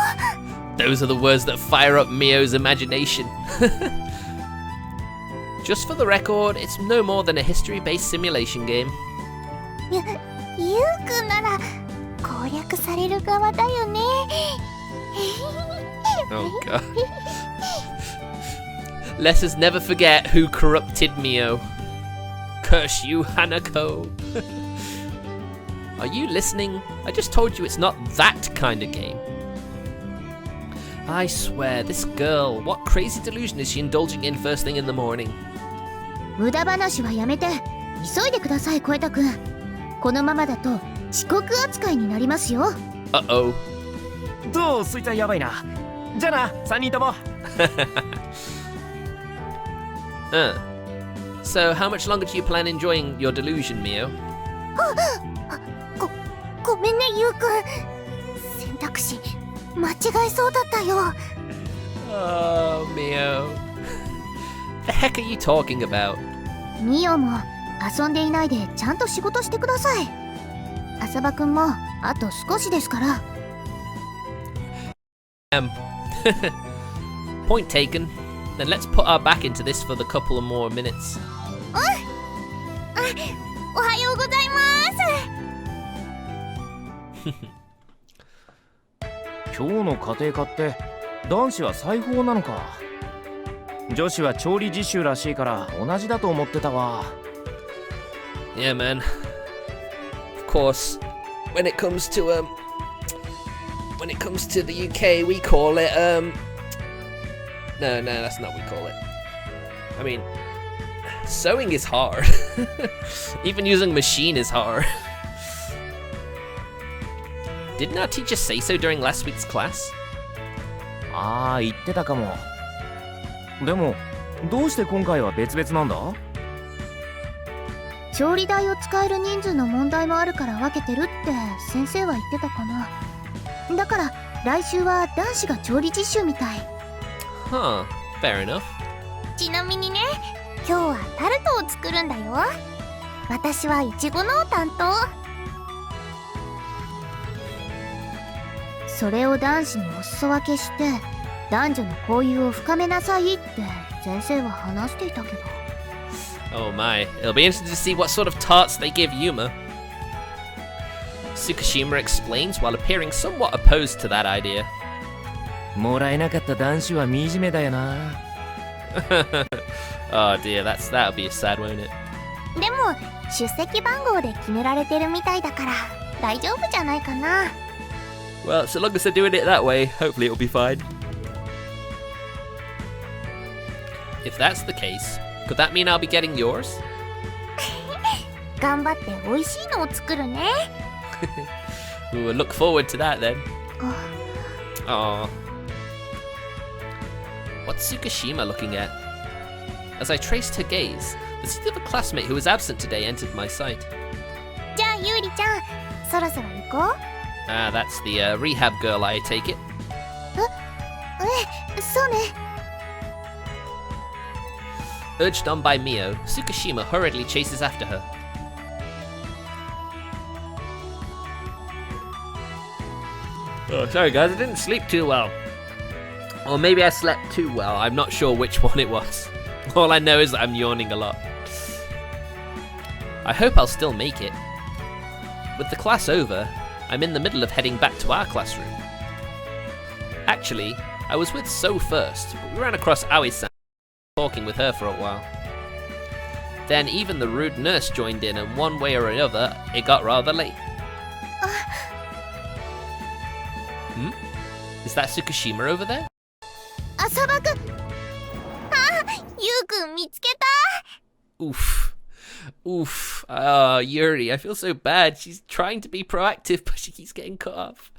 Those are the words that fire up Mio's imagination. Just for the record, it's no more than a history-based simulation game. ゆうくんなら攻略される側だよね。Oh god. Let us never forget who corrupted Mio. Curse you, Hanako. Are you listening? I just told you it's not that kind of game. I swear, this girl, what crazy delusion is she indulging in first thing in the morning? 無駄話はやめて。急いでください、小枝くん。このままだと遅刻扱いになりますよ。Uh-oh. どう、そいつはやばいな。じゃあな、3人とも。So, how much longer do you plan enjoying your delusion, Mio? ごめんね、ゆうくん。選択肢間違えそうだったよ。Oh, Mio. The heck are you talking about? ミオも遊んでいないでちゃんと仕事してください。浅場くんもあと少しですから。Point taken. Then let's put our back into this for the couple of more minutes. おはようございます。今日の家庭科って男子は裁縫なのか。女子は調理実習らしいから同じだと思ってたわ。Yeah, man. Of course, when it comes to the UK, we call it No, that's not what we call it. I mean, sewing is hard. Even using machine is hard. Didn't our teacher say so during last week's class? ああ、言ってたかも。でも、どうして今回は別々なんだ？調理台を使える人数の問題もあるから分けてるって先生は言ってたかな。だから来週は男子が調理実習みたい。Huh, fair enough. ちなみにね、今日はタルトを作るんだよ。私はイチゴのを担当。それを男子にお裾分けして男女の交友を深めなさいって先生は話していたけど。Oh my, it'll be interesting to see what sort of tarts they give Yuma. Tsukushima explains while appearing somewhat opposed to that idea. もらえなかった男子は惨めだよな。Oh dear, that'll be sad, won't it? でも出席番号で決められてるみたいだから大丈夫じゃないかな。Well, so long as they're doing it that way, hopefully it'll be fine. If that's the case, could that mean I'll be getting yours? 頑張って美味しいのを作るね。We'll look forward to that then. Aww. What's Tsukushima looking at? As I traced her gaze, the seat of a classmate who was absent today entered my sight. じゃあユーリちゃん、そろそろ行こう。Ah, that's the rehab girl, I take it. そうね。Urged on by Mio, Tsukushima hurriedly chases after her. Oh, sorry guys, I didn't sleep too well. Or maybe I slept too well, I'm not sure which one it was. All I know is that I'm yawning a lot. I hope I'll still make it. With the class over, I'm in the middle of heading back to our classroom. Actually, I was with So first, but we ran across Aoi-san, talking with her for a while. Then even the rude nurse joined in, and one way or another, it got rather late. Is that Tsukushima over there? 浅場くん。あ、ゆうくん見つけた。 Oof. Oof. Ah, Yuri, I feel so bad. She's trying to be proactive, but she keeps getting cut off.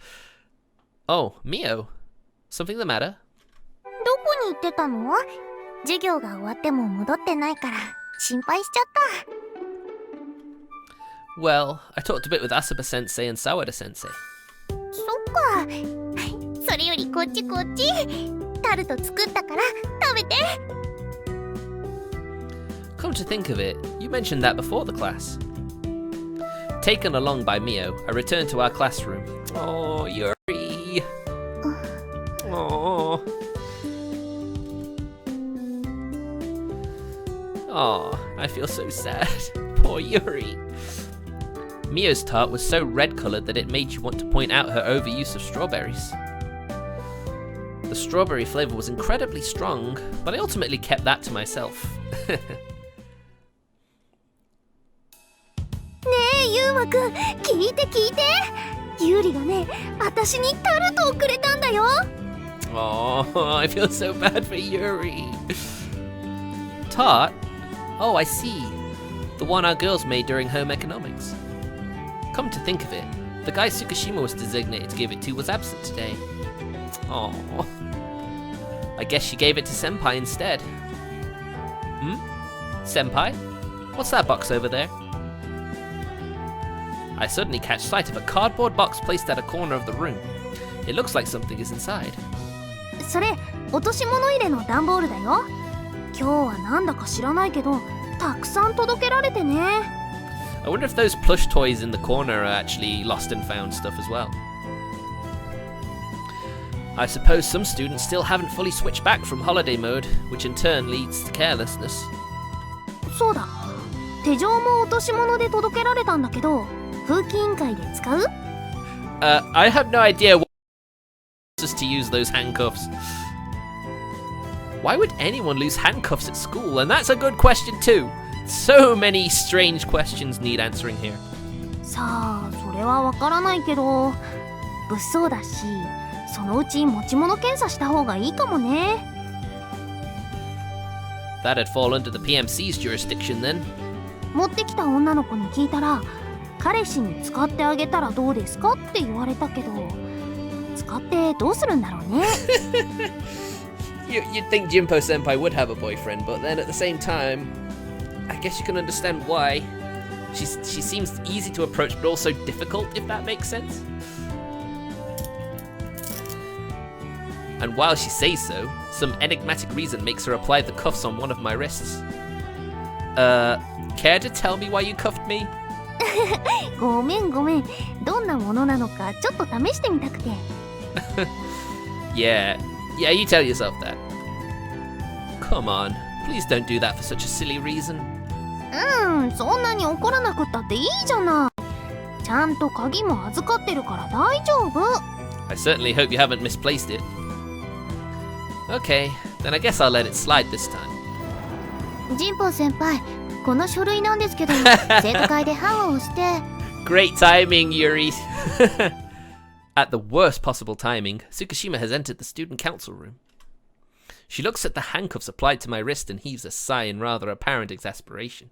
Oh, Mio. Something the matter? どこに行ってたの？授業が終わっても戻ってないから心配しちゃった。Well, I talked a bit with Asaba-sensei and Sawada-sensei. そっか。それよりこっちこっち。タルト作ったから食べて。Come to think of it, you mentioned that before the class. Taken along by Mio, I returned to our classroom. Oh, Yuri. Oh. Oh, I feel so sad. Poor Yuri. Mio's tart was so red-coloured that it made you want to point out her overuse of strawberries. The strawberry flavour was incredibly strong, but I ultimately kept that to myself. ねえユウマくん、聞いて聞いて。ユーリがね、私にタルトをくれたんだよ。Oh, I feel so bad for Yuri. Tart? Oh, I see. The one our girls made during home economics. Come to think of it, the guy Tsukushima was designated to give it to was absent today. Oh, I guess she gave it to Senpai instead. Senpai? What's that box over there? I suddenly catch sight of a cardboard box placed at a corner of the room. It looks like something is inside. それ、落とし物入れの段ボールだよ。今日はなんだか知らないけど、たくさん届けられてね。I wonder if those plush toys in the corner are actually lost and found stuff as well. I suppose some students still haven't fully switched back from holiday mode, which in turn leads to carelessness. そうだ。手錠も落とし物で届けられたんだけど、風紀委員会で使う？ I have no idea what just to use those handcuffs. Why would anyone lose handcuffs at school? And that's a good question too. So many strange questions need answering here. さあ、それはわからないけど、物騒だし、そのうち持ち物検査した方がいいかもね。That'd fall under the PMC's jurisdiction then. 持ってきた女の子に聞いたら、彼氏に使ってあげたらどうですかって言われたけど、使ってどうするんだろうね。You'd think Jinpo Senpai would have a boyfriend, but then at the same time, I guess you can understand why. She seems easy to approach, but also difficult, if that makes sense. And while she says so, some enigmatic reason makes her apply the cuffs on one of my wrists. Care to tell me why you cuffed me? ごめん。どんなものなのかちょっと試してみたくて。Yeah, you tell yourself that. Come on, please don't do that for such a silly reason. そんなに怒らなくったっていいじゃない。ちゃんと鍵も預かってるから大丈夫。I certainly hope you haven't misplaced it. Okay, then I guess I'll let it slide this time. ジンポ先輩、この書類なんですけど、生徒会で判を押して。Great timing, Yuri. At the worst possible timing, Tsukushima has entered the student council room. She looks at the handcuffs applied to my wrist and heaves a sigh in rather apparent exasperation.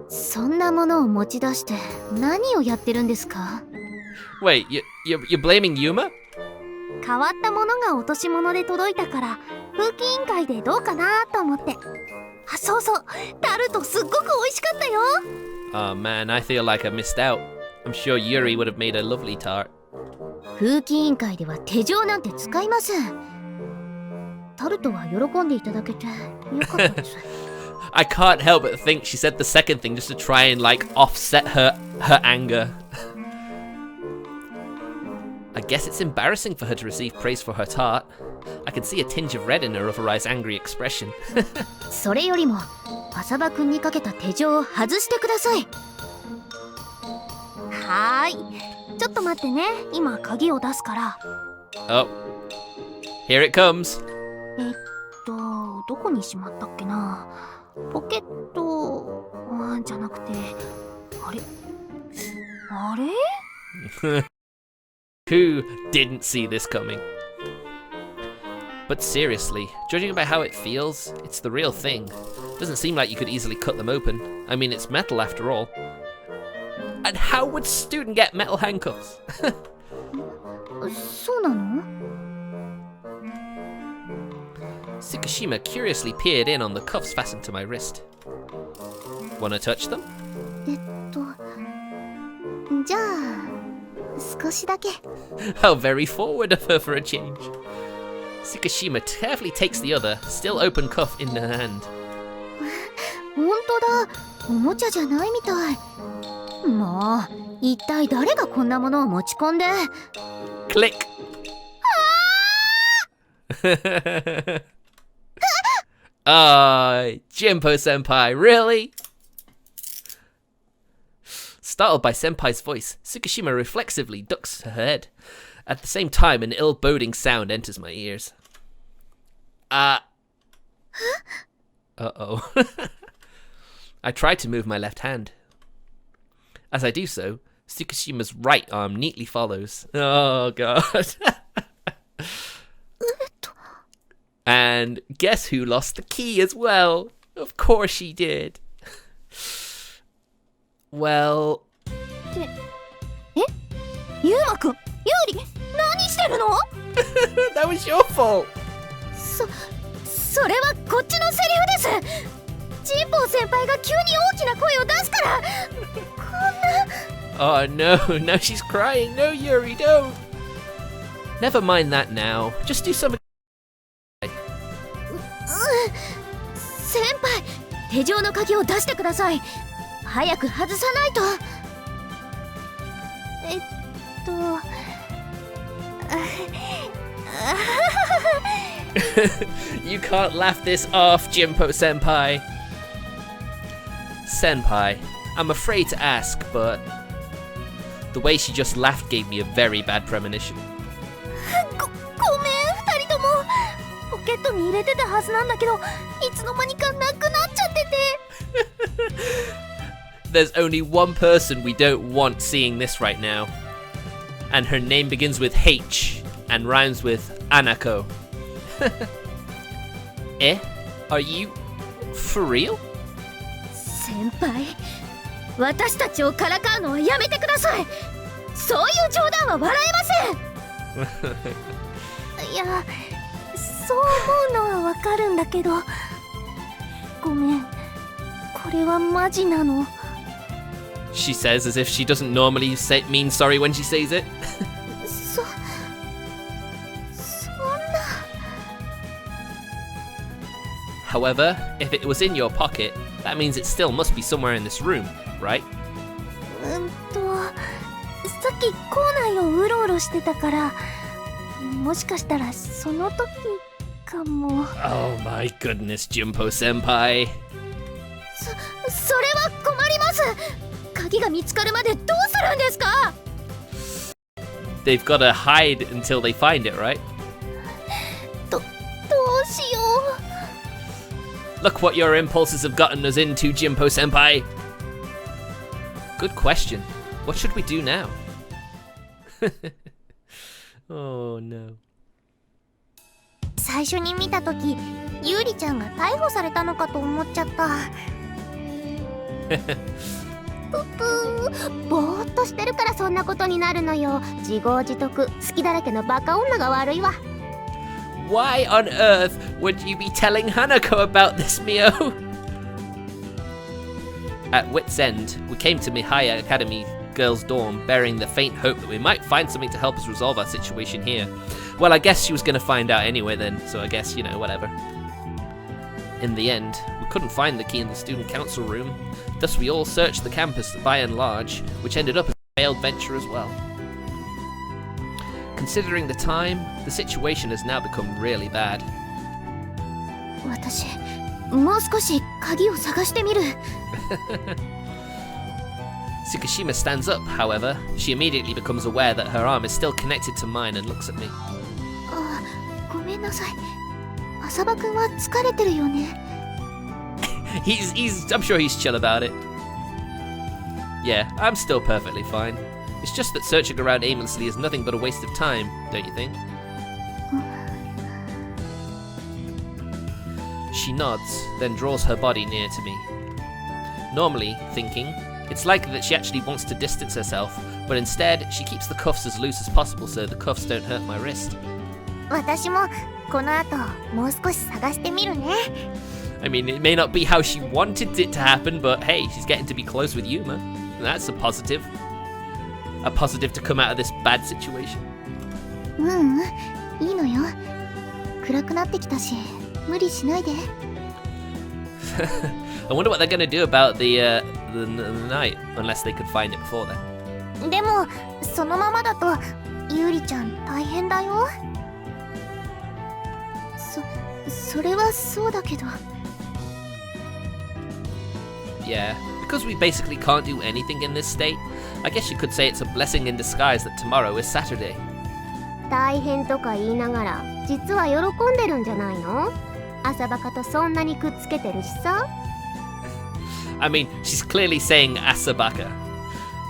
そんなものを持ち出して何をやってるんですか？ Wait, you're blaming Yuma? 変わったものが落とし物で届いたから風紀委員会でどうかなと思って。あ、そう、タルトすっごく美味しかったよ。 Oh man, I feel like I missed out. I'm sure Yuri would have made a lovely tart. 風紀委員会では手錠なんて使いません。タルトは喜んでいただけてよかったです。I can't help but think she said the second thing just to try and like offset her anger. I guess it's embarrassing for her to receive praise for her tart. I can see a tinge of red in her otherwise angry expression. それよりも浅場くんにかけた手錠を外してください。はーい、ちょっと待ってね。今鍵を出すから。Oh, here it comes. どこにしまったっけな。ポケットじゃなくて、あれWho didn't see this coming? But seriously, judging by how it feels, it's the real thing. Doesn't seem like you could easily cut them open. I mean, it's metal after all. And how would a student get metal handcuffs? そうなの？ Tsukushima curiously peered in on the cuffs fastened to my wrist. Wanna touch them? じゃあ少しだけ。 How very forward of her for a change. Tsukushima carefully takes the other, still open cuff in her hand. 本当だ、おもちゃじゃないみたい。もう一体誰がこんなものを持ち込んで。 Click! Jinpo Senpai, really? Startled by Senpai's voice, Tsukushima reflexively ducks her head. At the same time, an ill-boding sound enters my ears. Uh-oh. I try to move my left hand. As I do so, Tsukushima's right arm neatly follows. Oh, God. And guess who lost the key as well? Of course she did. Well... ユウマくん、ユーリ、何してるの？ That was your fault. それはこっちのセリフです。ジンポウ先輩が急に大きな声を出すから。こんな。 Oh no, now she's crying. No, Yuri, don't. Never mind that now. Just do something. 先輩、手錠の鍵を出してください。早く外さないと。You can't laugh this off, Jinpo Senpai. Senpai, I'm afraid to ask, but the way she just laughed gave me a very bad premonition. ごめん、二人とも。ポケットに入れてたはずなんだけど、いつの間にかなくなっちゃってて。There's only one person we don't want seeing this right now. And her name begins with H and rhymes with Anako. Are you for real? 先輩、私たちをからかうのはやめてください。そういう冗談は笑えません。いや、そう思うのはわかるんだけど、ごめん、これはマジなの。 She says as if she doesn't normally mean sorry when she says it. そんな。 However, if it was in your pocket, that means it still must be somewhere in this room, right? さっき校内をうろうろしてたから、もしかしたらその時かも。 Oh my goodness, Junpo senpai. それは困ります。鍵が見つかるまでどうするんですか？ They've got to hide until they find it, right? どうしよう。 Look what your impulses have gotten us into, Junpo senpai. Good question. What should we do now? Oh no. 最初に見た時、ゆうりちゃんが逮捕されたのかと思っちゃった。ぼーっとしてるからそんなことになるのよ。自業自得、好きだらけのバカ女が悪いわ。 Why on earth would you be telling Hanako about this, Mio? At wit's end, we came to Mihaya Academy girls' dorm, bearing the faint hope that we might find something to help us resolve our situation here. Well, I guess she was going to find out anyway then, so I guess, you know, whatever. In the end, we couldn't find the key in the student council room, thus we all searched the campus by and large, which ended up as a failed venture as well. Considering the time, the situation has now become really bad. 私、もう少し鍵を探してみる。Tsukishima stands up, however. She immediately becomes aware that her arm is still connected to mine and looks at me. あ、ごめんなさい。浅場くんは疲れてるよね。I'm sure he's chill about it. Yeah, I'm still perfectly fine. It's just that searching around aimlessly is nothing but a waste of time, don't you think? She nods, then draws her body near to me. Normally, thinking, it's likely that she actually wants to distance herself, but instead, she keeps the cuffs as loose as possible so the cuffs don't hurt my wrist. 私もこの後もう少し探してみるね。 I mean, it may not be how she wanted it to happen, but hey, she's getting to be close with Yuma. And that's a positive. A positive to come out of this bad situation. いいのよ。暗くなってきたし、無理しないで。I wonder what they're going to do about the night, unless they could find it before then. でも、そのままだと、ゆうりちゃん大変だよ。それはそうだけど。Yeah, because we basically can't do anything in this state, I guess you could say it's a blessing in disguise that tomorrow is Saturday. 大変とか言いながら、実は喜んでるんじゃないの？朝バカとそんなにくっつけてるしさ。I mean, she's clearly saying asabaka.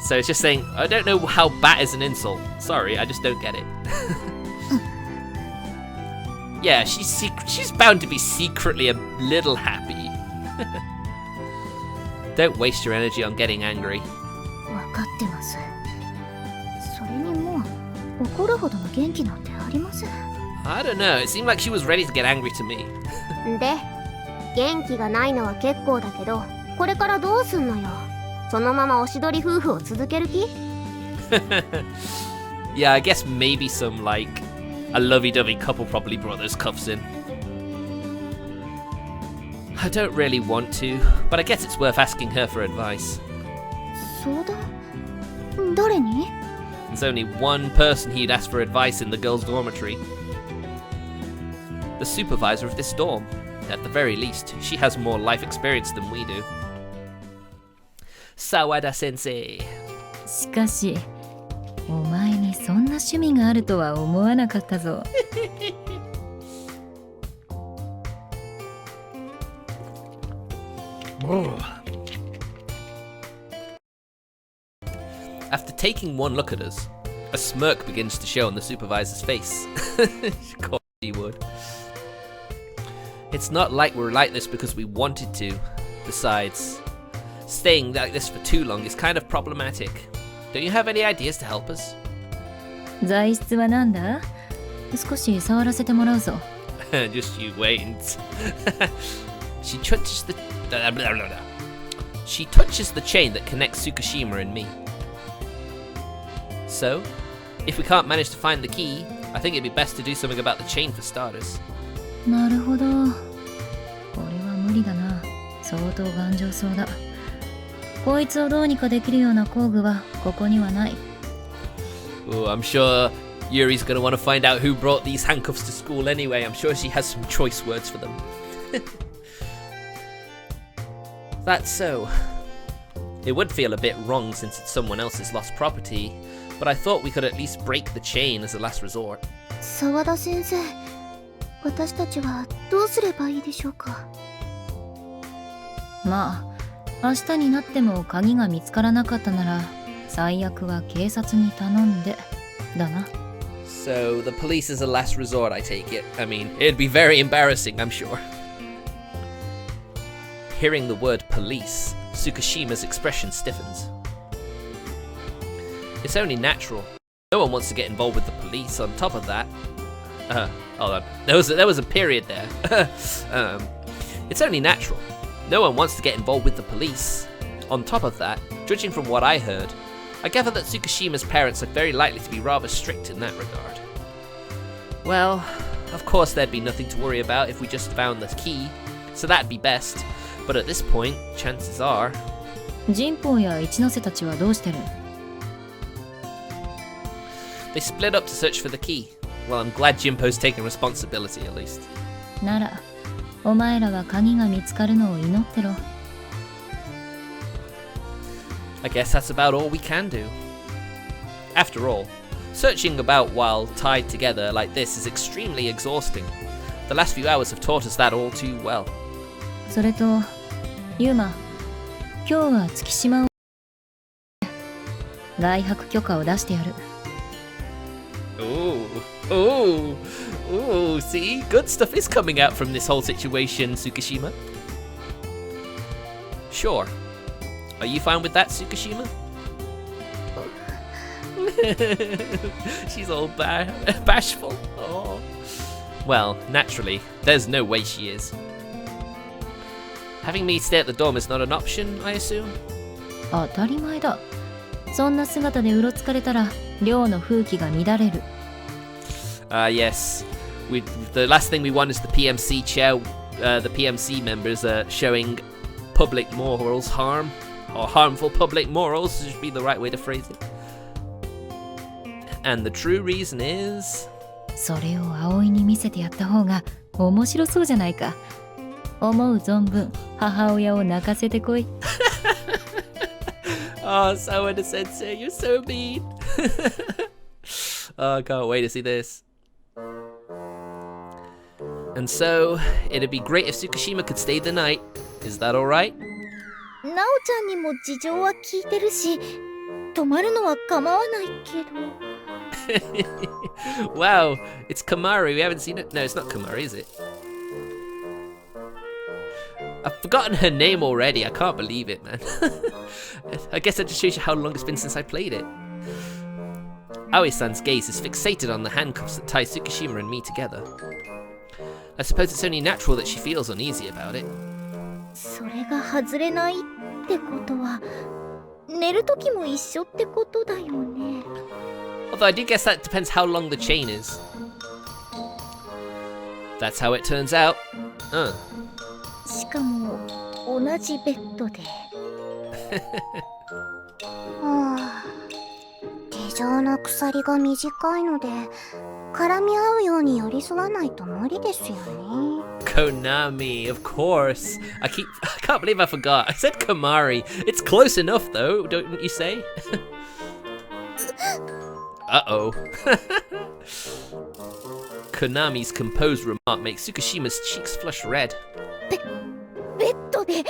So it's just saying, I don't know how bat is an insult. Sorry, I just don't get it. Yeah, she's bound to be secretly a little happy. Don't waste your energy on getting angry. 分かってます。それにもう怒るほどの元気なんてありません。I don't know, it seemed like she was ready to get angry to me. で、元気がないのは結構だけど、これからどうすんのよ。そのままおしどり夫婦を続ける気？ Yeah, I guess maybe some, like, a lovey-dovey couple probably brought those cuffs in. I don't really want to, but I guess it's worth asking her for advice. 相談？誰に？ There's only one person he'd ask for advice in the girls' dormitory. The supervisor of this dorm. At the very least, she has more life experience than we do. Sawada sensei. しかし、お前にそんな趣味があるとは思わなかったぞ。After taking one look at us, a smirk begins to show on the supervisor's face. Of course he would. It's not like we're like this because we wanted to. Besides, Staying like this for too long is kind of problematic. Don't you have any ideas to help us? 材質はなんだ？少し触らせてもらうぞ。Just you wait. She touches the She touches the chain that connects Tsukishima and me. So, if we can't manage to find the key, I think it'd be best to do something about the chain for starters. なるほど。これは無理だな。相当頑丈そうだ。こいつをどうにかできるような工具はここにはない。Oh, I'm sure Yuri's gonna want to find out who brought these handcuffs to school anyway. I'm sure she has some choice words for them. That's so. It would feel a bit wrong since it's someone else's lost property, but I thought we could at least break the chain as a last resort. 沢田先生、私たちはどうすればいいでしょうか。まあ、明日になっても鍵が見つからなかったなら、最悪は警察に頼んで、だな。So, the police is a last resort, I take it. I mean, it'd be very embarrassing, I'm sure. Hearing the word police, Tsukishima's expression stiffens. It's only natural. No one wants to get involved with the police. On top of that... hold on. There was a period there. It's only natural. No one wants to get involved with the police. On top of that, judging from what I heard, I gather that Tsukishima's parents are very likely to be rather strict in that regard. Well, of course there'd be nothing to worry about if we just found the key, so that'd be best. But at this point, chances are... ジンポウや一ノ瀬たちはどうしてる？ They split up to search for the key. Well, I'm glad Jinpo's taking responsibility at least. なら、お前らは鍵が見つかるのを祈ってろ。I guess that's about all we can do. After all, searching about while tied together like this is extremely exhausting. The last few hours have taught us that all too well. それと、ユーマ、今日は月島を外泊許可を出してやる。Oh, see? Good stuff is coming out from this whole situation, Tsukishima. Sure. Are you fine with that, Tsukishima? She's all bashful. Oh. Well, naturally, there's no way she is. Having me stay at the dorm is not an option, I assume? 当たり前だ。そんな姿でうろつかれたら寮の風紀が乱れる。Yes. The last thing we want is the PMC chair, the PMC members showing public morals harm, or harmful public morals should be the right way to phrase it. And the true reason is... それを葵に見せてやった方が面白そうじゃないか。思う存分母親を泣かせてこい。Oh, Sawada Sensei, you're so mean. Oh, I can't wait to see this. And so, it'd be great if Tsukishima could stay the night. Is that alright? なおちゃんにも事情は聞いてるし、泊まるのは構わないけど。Wow, it's Kamari. We haven't seen it. No, it's not Kamari, is it? I've forgotten her name already. I can't believe it, man. I guess that just shows you how long it's been since I played it. Aoi-san's gaze is fixated on the handcuffs that tie Tsukishima and me together. I suppose it's only natural that she feels uneasy about it. それが外れないってことは、寝る時も一緒ってことだよね。Although I do guess that depends how long the chain is. That's how it turns out. しかも同じベッドで。手錠の鎖が短いので絡み合うように寄り添わないと無理ですよね。Konami, of course. I can't believe I forgot. I said Kamari. It's close enough though, don't you say? Uh-oh. Konami's composed remark makes Tsukishima's cheeks flush red. ベッドで絡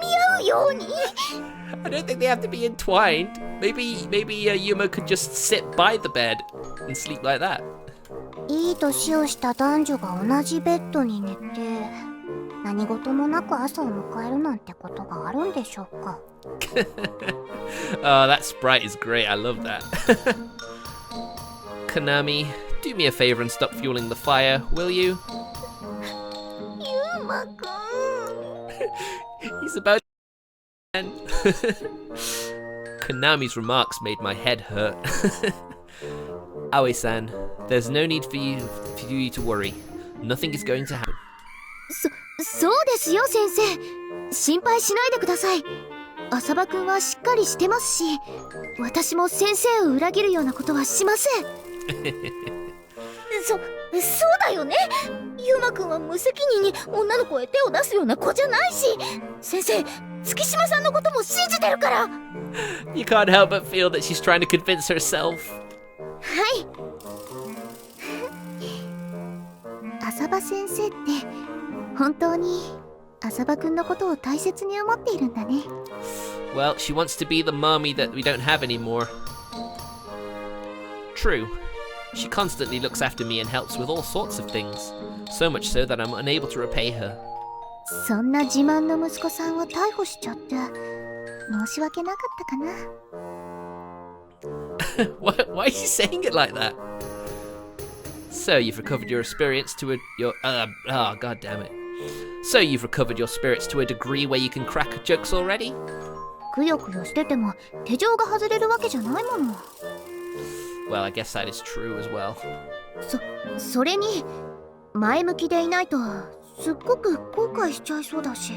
み合うように I don't think they have to be entwined. Maybe Yuma could just sit by the bed and sleep like that. いい年をした男女が同じベッドに寝て何事もなく朝を迎えるなんてことがあるんでしょうか。Oh, that sprite is great. I love that. Konami, do me a favor and stop fueling the fire, will you? ゆうまくん。 He's about to Konami's remarks made my head hurt. Aoi-san, there's no need for you to worry. Nothing is going to happen. そうですよ先生。心配しないでください。浅葉くんはしっかりしてますし、私も先生を裏切るようなことはしません。そうだよね。ゆうまくんは無責任に女の子へ手を出すような子じゃないし、先生、月島さんのことも信じてるから。You can't help but feel that she's trying to convince herself. はい。浅葉先生って本当に浅葉くんのことを大切に思っているんだね。Well, she wants to be the mommy that we don't have anymore. True. She constantly looks after me and helps with all sorts of things. So much so that I'm unable to repay her. そんな自慢の息子さんを逮捕しちゃって申し訳なかったかな。why are you saying it like that? So you've recovered your spirits to god damn it. So you've recovered your spirits to a degree where you can crack jokes already? くよくよしてても手錠が外れるわけじゃないもの。Well, I guess that is true as well. それに前向きでいないとすっごく後悔しちゃいそうだし。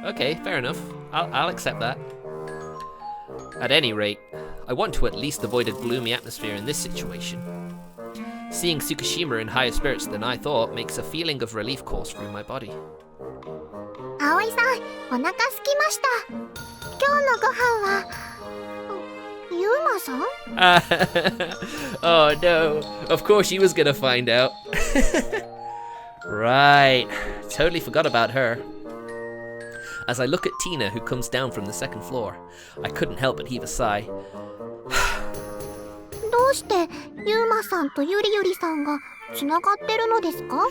Okay, fair enough. I'll accept that. At any rate, I want to at least avoid a gloomy atmosphere in this situation. Seeing Tsukishima in higher spirits than I thought makes a feeling of relief course through my body. 葵さん、お腹すきました。今日のご飯はユーマさん？ Oh no, of course she was gonna find out. Right, totally forgot about her. As I look at Tina, who comes down from the second floor, I couldn't help but heave a sigh. どうしてユーマさんとユリユリさんがつながってるのですか？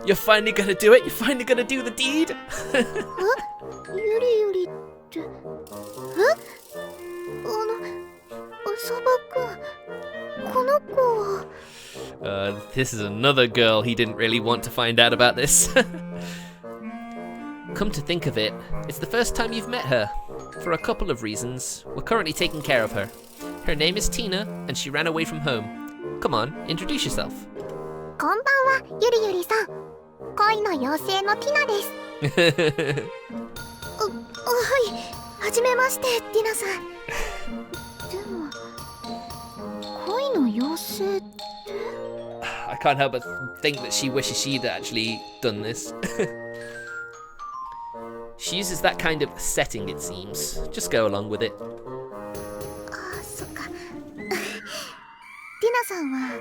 You're finally gonna do it? You're finally gonna do the deed? ユリユリって、浅葉くん、この子は。This is another girl he didn't really want to find out about this. Come to think of it, it's the first time you've met her. For a couple of reasons, we're currently taking care of her. Her name is Tina, and she ran away from home. Come on, introduce yourself. こんばんは、ユリユリさん。恋の妖精のティナです。はい、はじめまして、ティナさん。でも、恋の妖精って？ I can't help but think that she wishes she'd actually done this. She uses that kind of setting, it seems. Just go along with it. あ、そっか。ティナさんは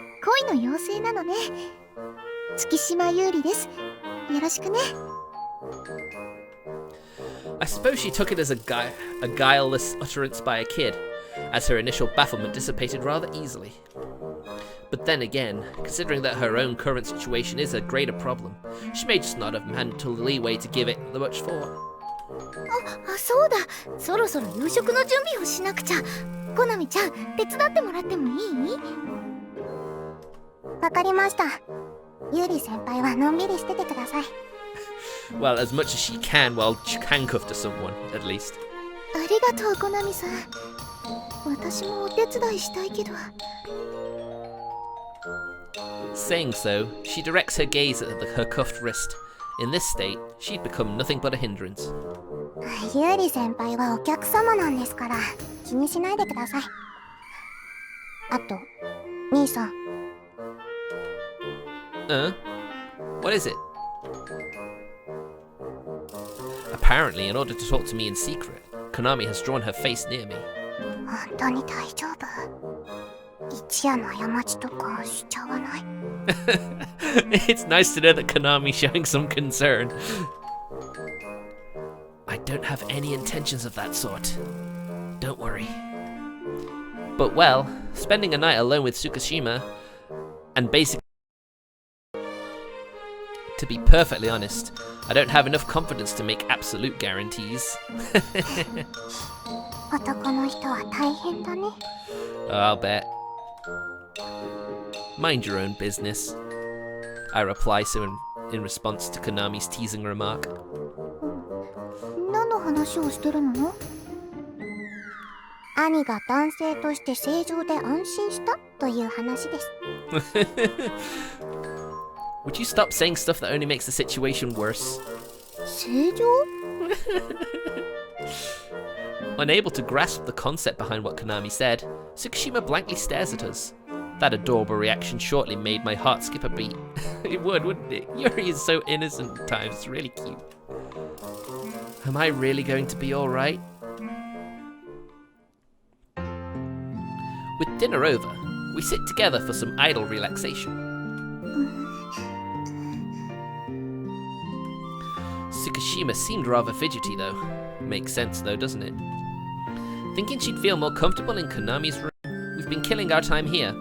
恋の妖精なのね。月島優里です。よろしくね。I suppose she took it as a guileless utterance by a kid, as her initial bafflement dissipated rather easily. But then again, considering that her own current situation is a greater problem, she may just not have mental leeway to give it the much thought. あ、そうだ。そろそろ夕食の準備をしなくちゃ。コナミちゃん、手伝ってもらってもいい？わかりました。ユーリ先輩はのんびりしててください。Well, as much as she can while handcuffed to someone, at least. ありがとう、コナミさん。私もお手伝いしたいけど。Saying so, she directs her gaze at her cuffed wrist. In this state, she'd become nothing but a hindrance. ユーリ先輩はお客様なんですから気にしないでください。あと、兄さん。What is it? Apparently, in order to talk to me in secret, Konami has drawn her face near me. 本当に大丈夫？一夜の過ちとかしちゃわない？ It's nice to know that Konami's showing some concern. I don't have any intentions of that sort. Don't worry. But well, spending a night alone with Tsukishima and basically To be perfectly honest, I don't have enough confidence to make absolute guarantees. 男の人は大変だね。 I'll bet. Mind your own business, I reply so in response to Konami's teasing remark. 何の話をしてるの？兄が男性として正常で安心したという話です。Would you stop saying stuff that only makes the situation worse? 正常？ Unable to grasp the concept behind what Konami said, Tsukushima blankly stares at us. That adorable reaction shortly made my heart skip a beat. It would, wouldn't it? Yuri is so innocent at times, it's really cute. Am I really going to be alright? With dinner over, we sit together for some idle relaxation. Tsukushima seemed rather fidgety though. Makes sense though, doesn't it? Thinking she'd feel more comfortable in Konami's room, we've been killing our time here.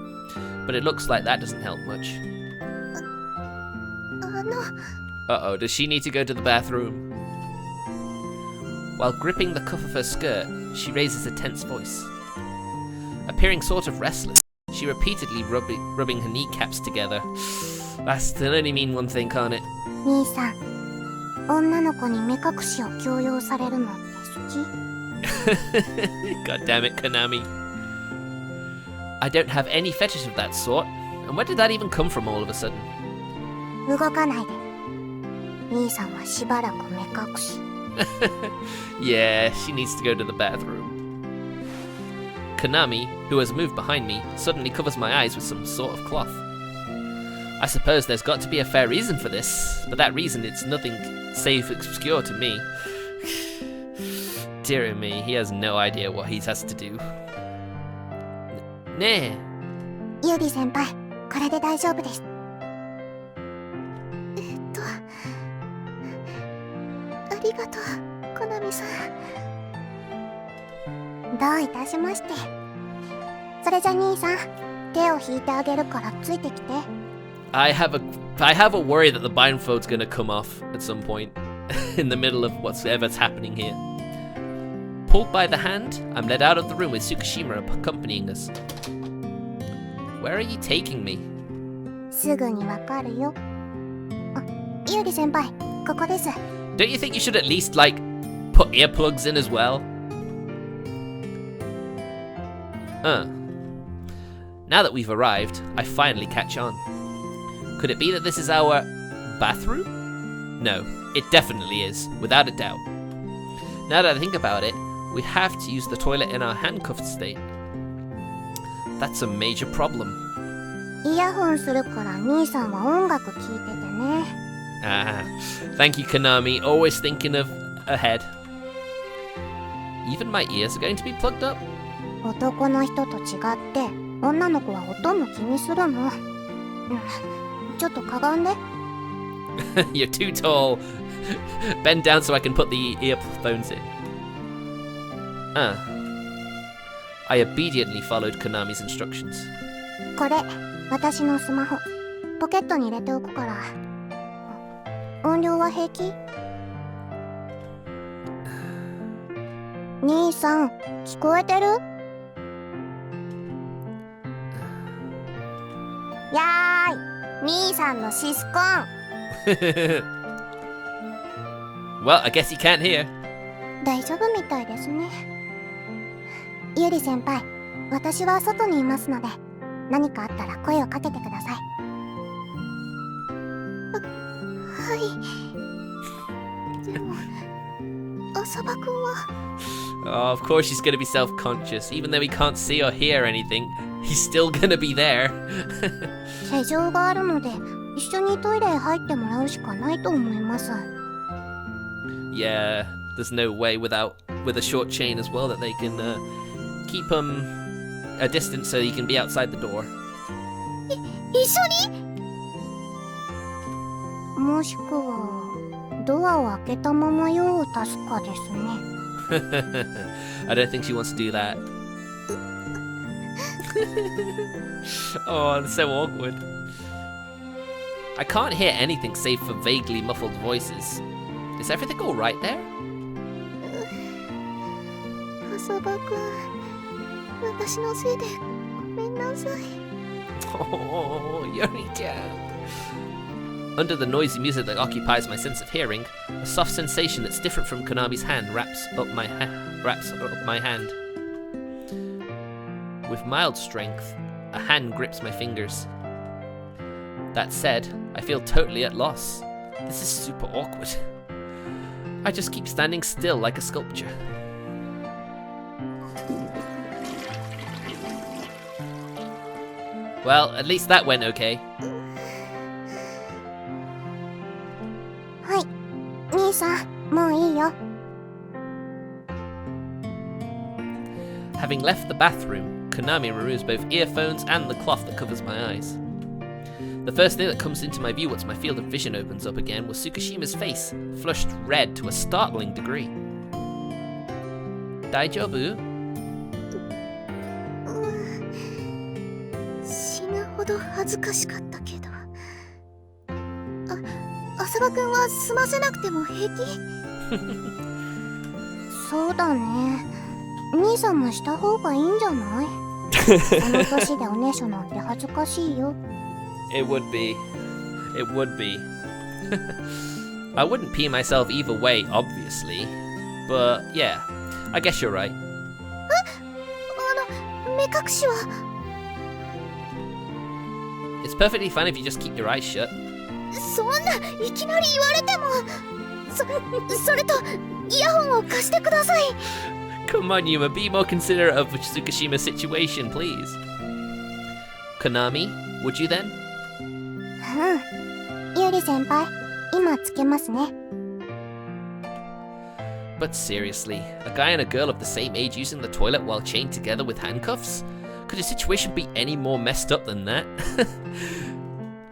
But it looks like that doesn't help much. Uh-oh, does she need to go to the bathroom? While gripping the cuff of her skirt, she raises a tense voice. Appearing sort of restless, she repeatedly rubbing her kneecaps together. That can only mean one thing, can't it? 兄さん、女の子に目隠しを強要されるのって好き？ God damn it, Konami. I don't have any fetish of that sort. And where did that even come from all of a sudden? 動かないで。兄さんはしばらく目隠し。Yeah, she needs to go to the bathroom. Konami, who has moved behind me, suddenly covers my eyes with some sort of cloth. I suppose there's got to be a fair reason for this, but that reason it's nothing save obscure to me. Dear me, he has no idea what he has to do. Ne. ユリ先輩、これで大丈夫です。ありがとう、コナミさん。どういたしまして。それじゃ兄さん、手を引いてあげるからついてきて。I have a worry that the blindfold's gonna come off at some point in the middle of whatever's happening here. Pulled by the hand, I'm led out of the room with Tsukushima accompanying us. Where are you taking me? すぐにわかるよ。あ、ユリ先輩、ここです。Don't you think you should at least, like, put earplugs in as well? Now that we've arrived, I finally catch on. Could it be that this is our bathroom? No, it definitely is, without a doubt. Now that I think about it, we have to use the toilet in our handcuffed state. That's a major problem. イヤホンするから兄さんは音楽聴いててね。Ah, thank you, Konami. Always thinking of ahead. Even my ears are going to be plugged up? 男の人と違って女の子は音も気にするの。ちょっとかがんで。You're too tall. Bend down so I can put the earphones in. I obediently followed Konami's instructions. これ、私のスマホ。ポケットに入れておくから。音量は平気？兄さん、聞こえてる？やーい、兄さんのシスコン。Well, I guess he can't hear. 大丈夫みたいですね。ユリ先輩、私は外にいますので、何かあったら声をかけてください。はい。でも、浅場くんは。Oh, of course she's gonna be self-conscious. Even though we can't see or hear anything, he's still gonna be there. 施錠があるので、一緒にトイレへ入ってもらうしかないと思います。Yeah, there's no way with a short chain as well that they can keep a distance so you can be outside the door. 一緒に？もしくはドアを開けたまま用を足すかですね。I don't think she wants to do that. Oh, it's so awkward. I can't hear anything save for vaguely muffled voices. Is everything alright there? 浅場くん、私のせいでごめんなさい。 Oh, Yuri-chan. Under the noisy music that occupies my sense of hearing, a soft sensation that's different from Konami's hand wraps up my hand. With mild strength, a hand grips my fingers. That said, I feel totally at loss. This is super awkward. I just keep standing still like a sculpture. Well, at least that went okay. はい、兄さん、もういいよ。 Having left the bathroom, Konami removes both earphones and the cloth that covers my eyes. The first thing that comes into my view once my field of vision opens up again was Tsukishima's face, flushed red to a startling degree. Daijobu? 死ぬほど恥ずかしかったけど。浅場くんは済ませなくても平気？そうだね。兄さんもした方がいいんじゃない？あの年でおねしょなんて恥ずかしいよ。It would be. It would be. I wouldn't pee myself either way, obviously. But yeah, I guess you're right. 目隠しは？ It's perfectly fine if you just keep your eyes shut. そんないきなり言われても。それとイヤホンを貸してください。 Come on, Yuma, be more considerate of Tsukishima's situation, please. Konami, would you then? ユリ先輩、今つけますね。 But seriously, a guy and a girl of the same age using the toilet while chained together with handcuffs? Could a situation be any more messed up than that?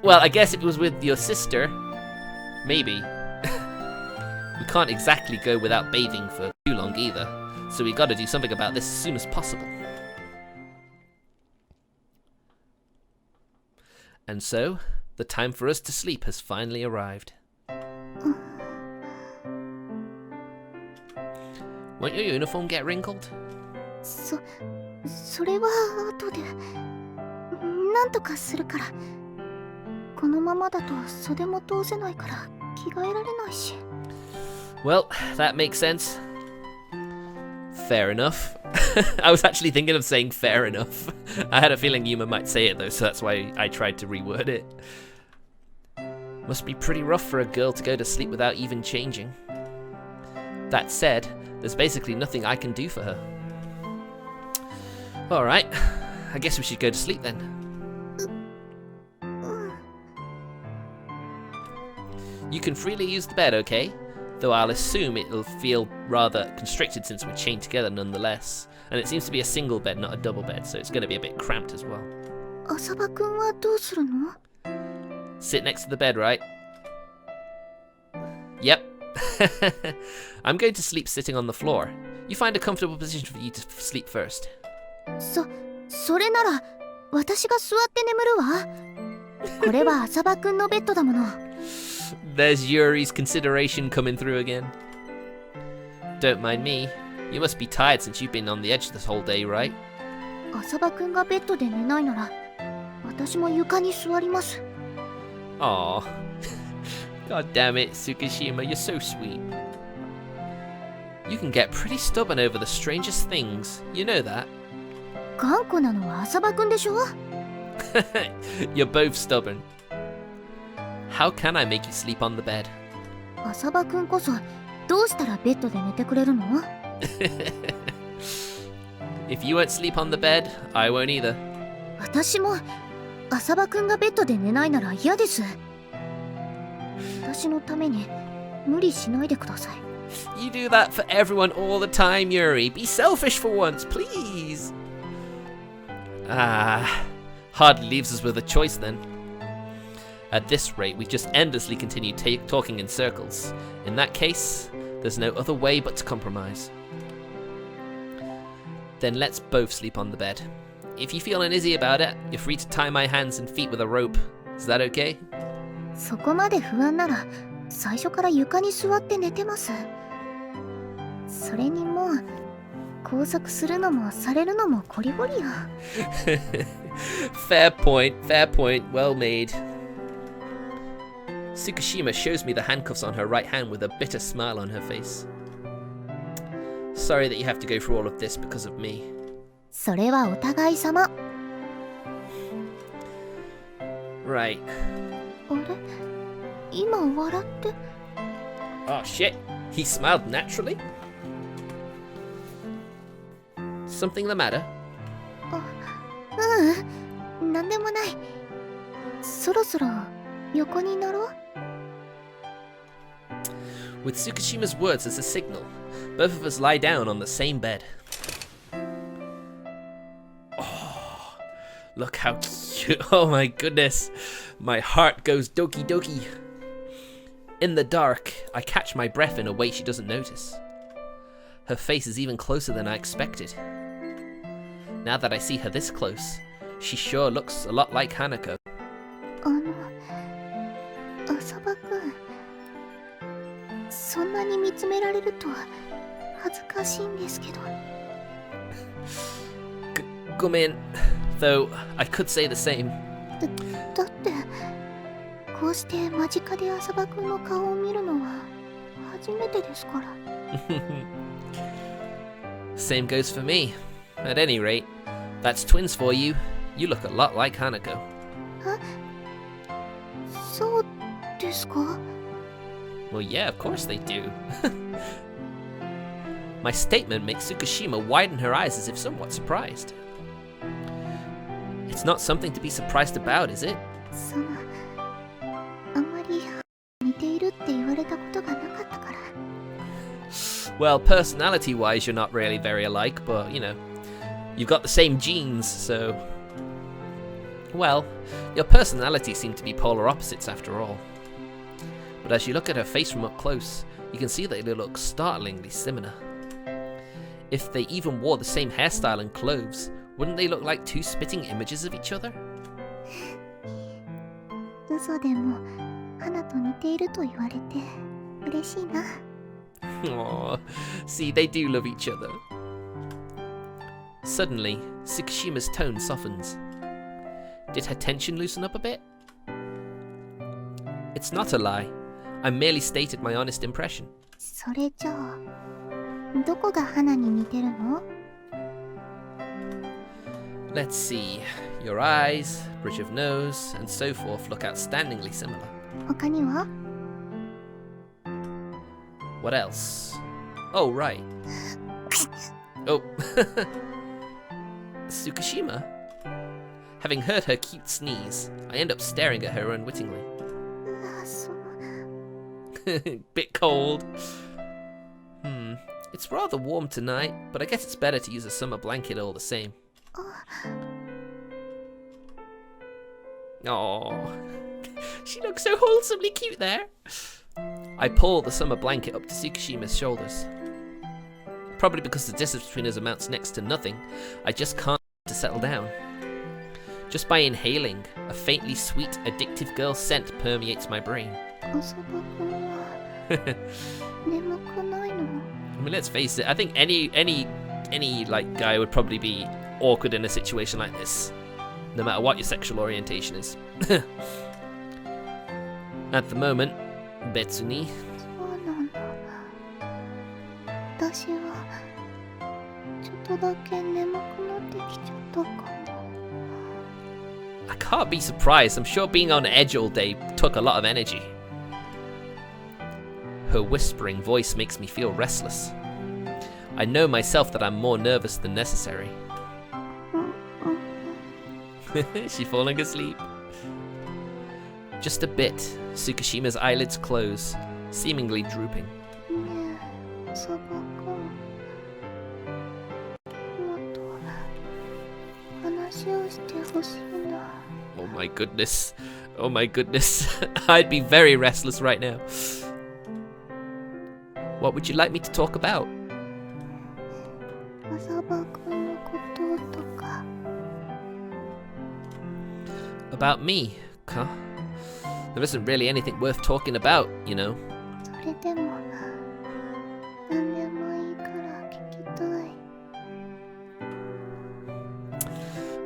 Well, I guess if it was with your sister, maybe. We can't exactly go without bathing for too long either, so we gotta do something about this as soon as possible. And so, the time for us to sleep has finally arrived. Won't your uniform get wrinkled? それは後でなんとかするから。このままだと袖も通せないから着替えられないし。 Well, that makes sense. Fair enough. I was actually thinking of saying fair enough. I had a feeling Yuma might say it though, so that's why I tried to reword it. Must be pretty rough for a girl to go to sleep without even changing. That said, there's basically nothing I can do for her. Alright, I guess we should go to sleep then. You can freely use the bed, okay? Though I'll assume it'll feel rather constricted since we're chained together nonetheless. And it seems to be a single bed, not a double bed, so it's going to be a bit cramped as well. 浅場くんはどうするの？ Sit next to the bed, right? Yep. I'm going to sleep sitting on the floor. You find a comfortable position for you to sleep first. それなら私が座って眠るわ。これは浅場くんのベッドだもの。 There's Yuri's consideration coming through again. Don't mind me. You must be tired since you've been on the edge this whole day, right? 浅場くんがベッドで寝ないなら私も床に座ります。 Aw. God damn it, Tsukishima, you're so sweet. You can get pretty stubborn over the strangest things. You know that? 頑固なのは浅場くんでしょ？ You're both stubborn. How can I make you sleep on the bed? 浅場くんこそどうしたらベッドで寝てくれるの？ If you won't sleep on the bed, I won't either. 私も浅場くんがベッドで寝ないなら嫌です。私のために無理しないでください。 You do that for everyone all the time, Yuri. Be selfish for once, please. Hardly leaves us with a choice then. At this rate, we just endlessly continue talking in circles. In that case, there's no other way but to compromise. Then let's both sleep on the bed. If you feel uneasy about it, you're free to tie my hands and feet with a rope. Is that okay? そこまで不安なら最初から床に座って寝てます。それにもう工作するのもされるのもこりごりよ。Fair point, well made. Tsukushima shows me the handcuffs on her right hand with a bitter smile on her face. Sorry that you have to go through all of this because of me. それはお互い様。Right. あれ、今笑って。Oh shit, he smiled naturally? Something the matter? なんでもない。そろそろ横になろう。With Tsukushima's words as a signal, both of us lie down on the same bed. Oh, look how cute. Oh my goodness. My heart goes doki doki. In the dark, I catch my breath in a way she doesn't notice. Her face is even closer than I expected. Now that I see her this close, she sure looks a lot like Hanako. 浅葉くん、そんなに見つめられると恥ずかしいんですけど。ごめん though I could say the same. だってこうして間近で浅葉くんの顔を見るのは初めてですから。Same goes for me. At any rate, that's twins for you. You look a lot like Hanako. そうですか? Well, yeah, of course they do. My statement makes Tsukushima widen her eyes as if somewhat surprised. It's not something to be surprised about, is it? あんまり似ているって言われたことがなかったから。Well, personality-wise, you're not really very alike, but, you know, you've got the same genes, so... Well, your personalities seem to be polar opposites after all. But as you look at her face from up close, you can see that they look startlingly similar. If they even wore the same hairstyle and clothes, wouldn't they look like two spitting images of each other? 嘘でも花と似ていると言われて嬉しいな。Aww, see, they do love each other. Suddenly, Tsukushima's tone softens. Did her tension loosen up a bit? It's not a lie. I merely stated my honest impression. それじゃあどこが花に似てるの? Let's see. Your eyes, bridge of nose, and so forth look outstandingly similar. 他には? What else? Oh, right. Oh. Tsukushima? Having heard her cute sneeze, I end up staring at her unwittingly. Bit cold. It's rather warm tonight, but I guess it's better to use a summer blanket all the same. Aww. She looks so wholesomely cute there. I pull the summer blanket up to Tsukushima's shoulders. Probably because the distance between us amounts next to nothing, I just can't to settle down. Just by inhaling, a faintly sweet, addictive girl scent permeates my brain. I mean, let's face it, I think any like guy would probably be awkward in a situation like this, no matter what your sexual orientation is. At the moment, Betsuni. I can't be surprised. I'm sure being on edge all day took a lot of energy. Her whispering voice makes me feel restless. I know myself that I'm more nervous than necessary. Is she falling asleep? Just a bit. Tsukushima's eyelids close, seemingly drooping. Oh my goodness. Oh my goodness. I'd be very restless right now. What would you like me to talk about? About me, huh? There isn't really anything worth talking about, you know. それでも何でもいいから聞きたい。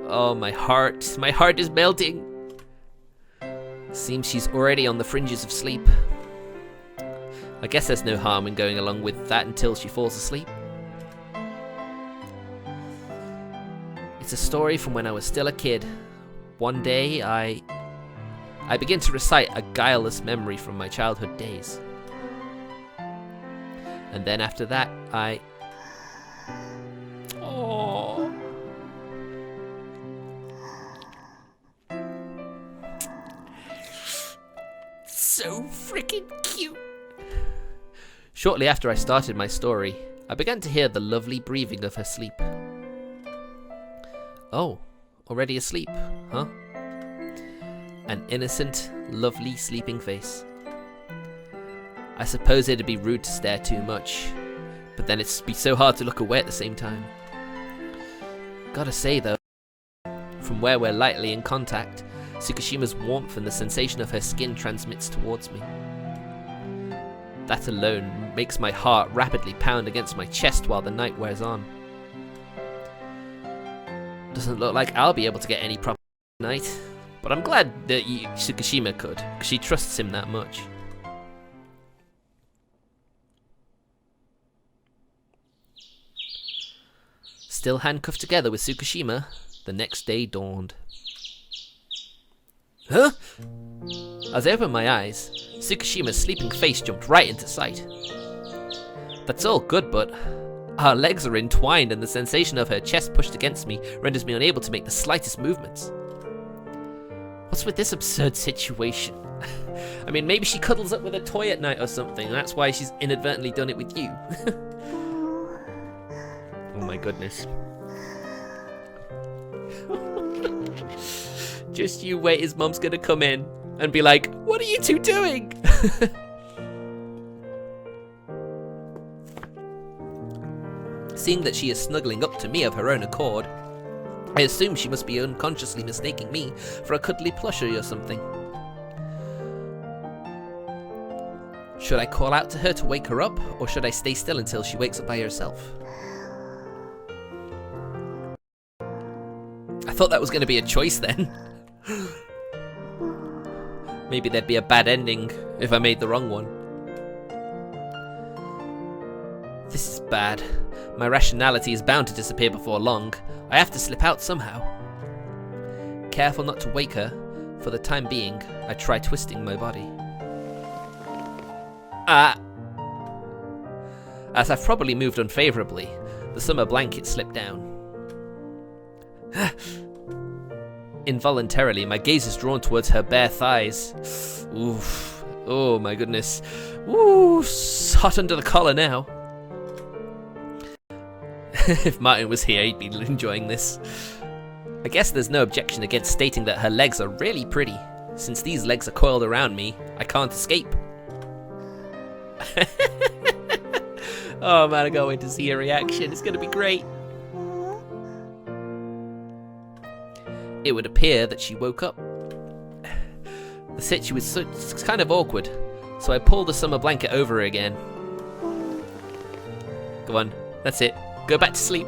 Oh, my heart. My heart is melting. Seems she's already on the fringes of sleep. I guess there's no harm in going along with that until she falls asleep. It's a story from when I was still a kid. One day, I begin to recite a guileless memory from my childhood days. And then after that, Oh. So freaking cute. Shortly after I started my story, I began to hear the lovely breathing of her sleep. Oh, already asleep, huh? An innocent, lovely sleeping face. I suppose it'd be rude to stare too much, but then it'd be so hard to look away at the same time. Gotta say though, from where we're lightly in contact, Tsukushima's warmth and the sensation of her skin transmits towards me. That alone makes my heart rapidly pound against my chest while the night wears on. Doesn't look like I'll be able to get any proper night, but I'm glad that Tsukushima could, because she trusts him that much. Still handcuffed together with Tsukushima, the next day dawned. Huh? As I opened my eyes, Tsukushima's sleeping face jumped right into sight. That's all good, but our legs are entwined and the sensation of her chest pushed against me renders me unable to make the slightest movements. What's with this absurd situation? I mean, maybe she cuddles up with a toy at night or something, and that's why she's inadvertently done it with you. Oh my goodness. Just you wait, his mum's gonna come in and be like, what are you two doing? Seeing that she is snuggling up to me of her own accord, I assume she must be unconsciously mistaking me for a cuddly plushie or something. Should I call out to her to wake her up, or should I stay still until she wakes up by herself? I thought that was going to be a choice then. Maybe there'd be a bad ending if I made the wrong one. This is bad. My rationality is bound to disappear before long. I have to slip out somehow. Careful not to wake her, for the time being, I try twisting my body. As I've probably moved unfavorably, the summer blanket slipped down. Involuntarily, my gaze is drawn towards her bare thighs. Oof. Oh my goodness. Ooh, it's hot under the collar now. If Martin was here, he'd be enjoying this. I guess there's no objection against stating that her legs are really pretty. Since these legs are coiled around me, I can't escape. Oh man, I can't wait to see her reaction. It's gonna be great. It would appear that she woke up. The situation was kind of awkward, so I pulled the summer blanket over her again. Go on, that's it. Go back to sleep.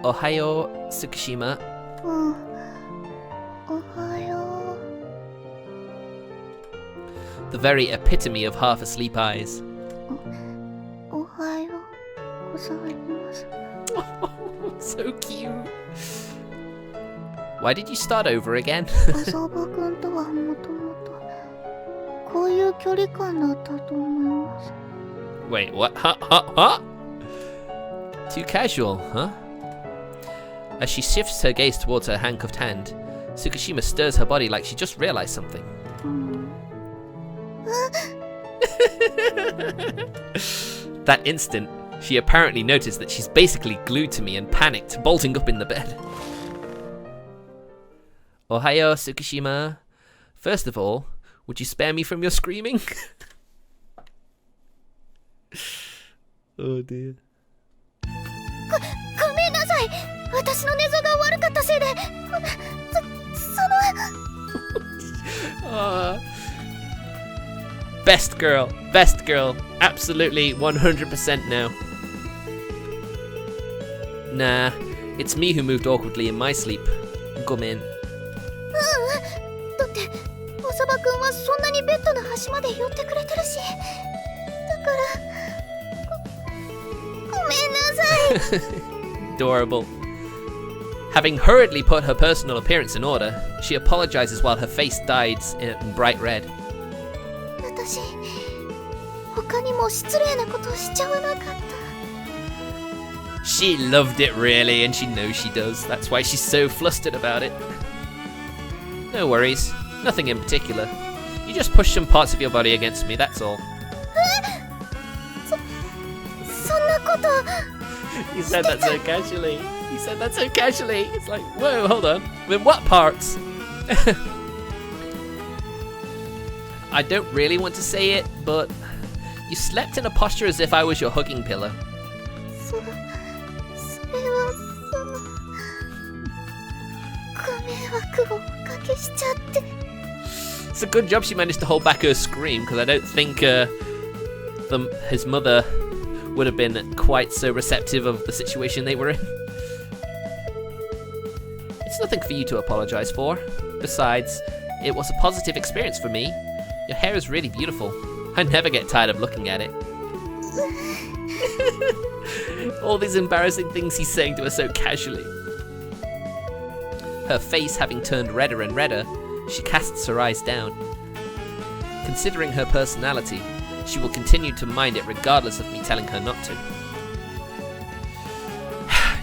Ohayo, Tsukushima. Ohayo. The very epitome of half-asleep eyes. Ohayo gozaimasu. So cute. Why did you start over again? 浅葉くんとはもともとこういう距離感だったと思います。 Wait, what? Huh? Too casual, huh? As she shifts her gaze towards her handcuffed hand, Tsukushima stirs her body like she just realized something. That instant, she apparently noticed that she's basically glued to me and panicked, bolting up in the bed. Ohayo, Tsukushima. First of all, would you spare me from your screaming? Oh dear. ごめんなさい。私の寝相が悪かったせいで。Best girl, absolutely 100% now. Nah, it's me who moved awkwardly in my sleep. Come in. だって浅葉くんはそんなにベッドの端まで寄ってくれてるし、だからごめんなさい。 Adorable. Having hurriedly put her personal appearance in order, she apologizes while her face dyes in bright red. 私他にも失礼なことしちゃわなかった。 She loved it really, and she knows she does. That's why she's so flustered about it. No worries, nothing in particular. You just pushed some parts of your body against me, that's all. そんなこと。 You said that so casually. You said that so casually. It's like, whoa, hold on. In what parts? I don't really want to say it, but you slept in a posture as if I was your hugging pillow. それはご迷惑をおかけしちゃって。 It's a good job she managed to hold back her scream, because I don't think his mother would have been quite so receptive of the situation they were in. It's nothing for you to apologize for. Besides, it was a positive experience for me. Your hair is really beautiful. I never get tired of looking at it. All these embarrassing things he's saying to her so casually. Her face having turned redder and redder, she casts her eyes down. Considering her personality, she will continue to mind it regardless of me telling her not to.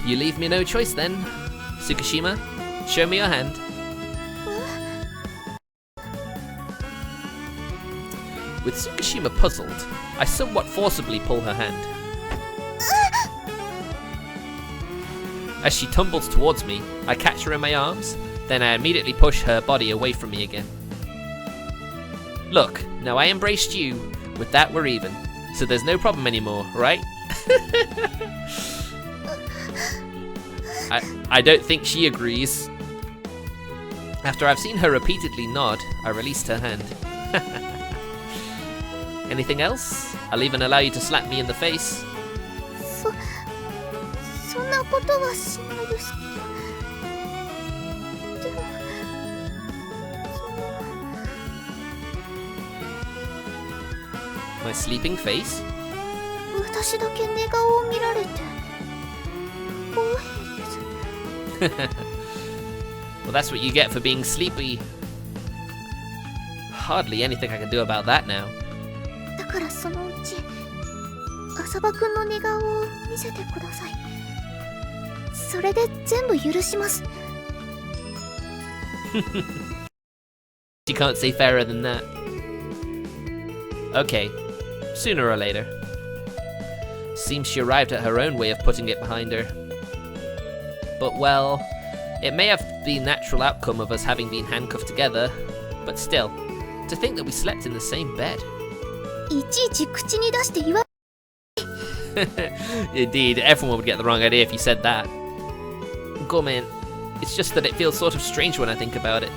You leave me no choice then. Tsukishima, show me your hand. With Tsukishima puzzled, I somewhat forcibly pull her hand. As she tumbles towards me, I catch her in my arms, then I immediately push her body away from me again. Look, now I embraced you. With that, we're even. So there's no problem anymore, right? I don't think she agrees. After I've seen her repeatedly nod, I released her hand. Anything else? I'll even allow you to slap me in the face. そんなことはしないですけど。でも、My sleeping face? 私だけ寝顔を見られて怖いです。 Well, that's what you get for being sleepy. Hardly anything I can do about that now. だからそのうち浅葉くんの寝顔を見せてください。それで全部許します。 You can't say fairer than that. Okay, sooner or later. Seems she arrived at her own way of putting it behind her. But well, it may have been the natural outcome of us having been handcuffed together, but still, to think that we slept in the same bed. いちいち口に出して言わ。 Indeed, everyone would get the wrong idea if you said that. Gomen, it's just that it feels sort of strange when I think about it.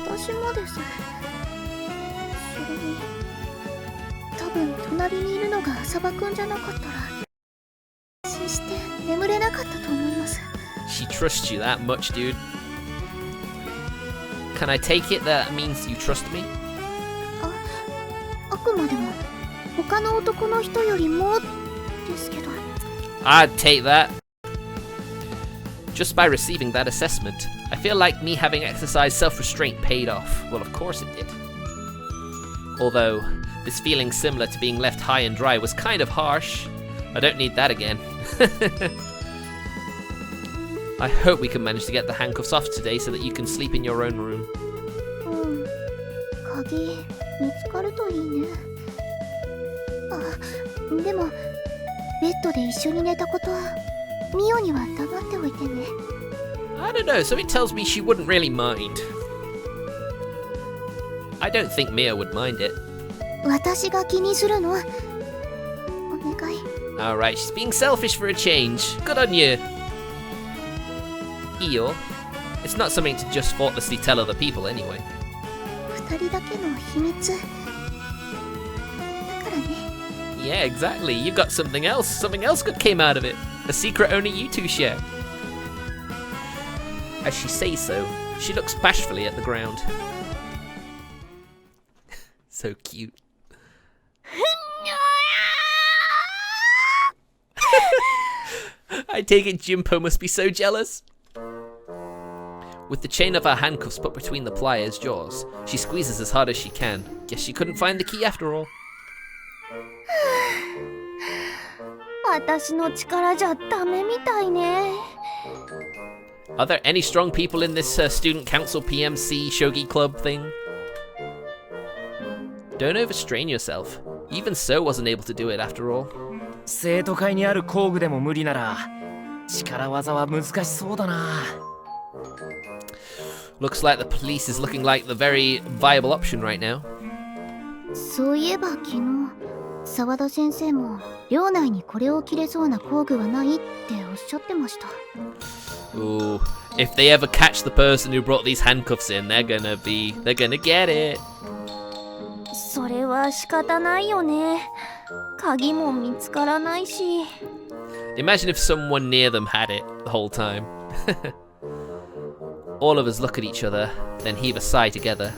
私もです。それに多分隣にいるのが浅葉くんじゃなかったら安心して眠れなかったと思います。 She trusts you that much, dude. Can I take it that means you trust me? あくまでも他の男の人よりもですけど。 I'd take that. Just by receiving that assessment, I feel like me having exercised self-restraint paid off. Well, of course it did. Although, this feeling similar to being left high and dry was kind of harsh. I don't need that again. I hope we can manage to get the handcuffs off today so that you can sleep in your own room. 鍵見つかるといいね。でもベッドで一緒に寝たことはミオには黙っておいてね。 I don't know, something tells me she wouldn't really mind. I don't think Mia would mind it. 私が気にするの。お願い。 Alright, she's being selfish for a change. Good on you. Iyo, it's not something to just thoughtlessly tell other people anyway. 二人だけの秘密だからね。 Yeah, exactly. You got something else. Something else good came out of it. A secret only you two share. As she says so, she looks bashfully at the ground. So cute. I take it Jimpo must be so jealous. With the chain of her handcuffs put between the pliers' jaws, she squeezes as hard as she can. Guess she couldn't find the key after all. 私の力じゃダメみたいね。 Are there any strong people in this student council PMC shogi club thing? Don't overstrain yourself. Even So wasn't able to do it after all. 生徒会にある工具でも無理なら力技は難しそうだな。 Looks like the police is looking like the very viable option right now. そういえば昨日沢田先生も寮内にこれを切れそうな工具はないっておっしゃってました。 Ooh, if they ever catch the person who brought these handcuffs in, they're gonna get it. それは仕方ないよね。鍵も見つからないし。 Imagine if someone near them had it the whole time. All of us look at each other, then heave a sigh together.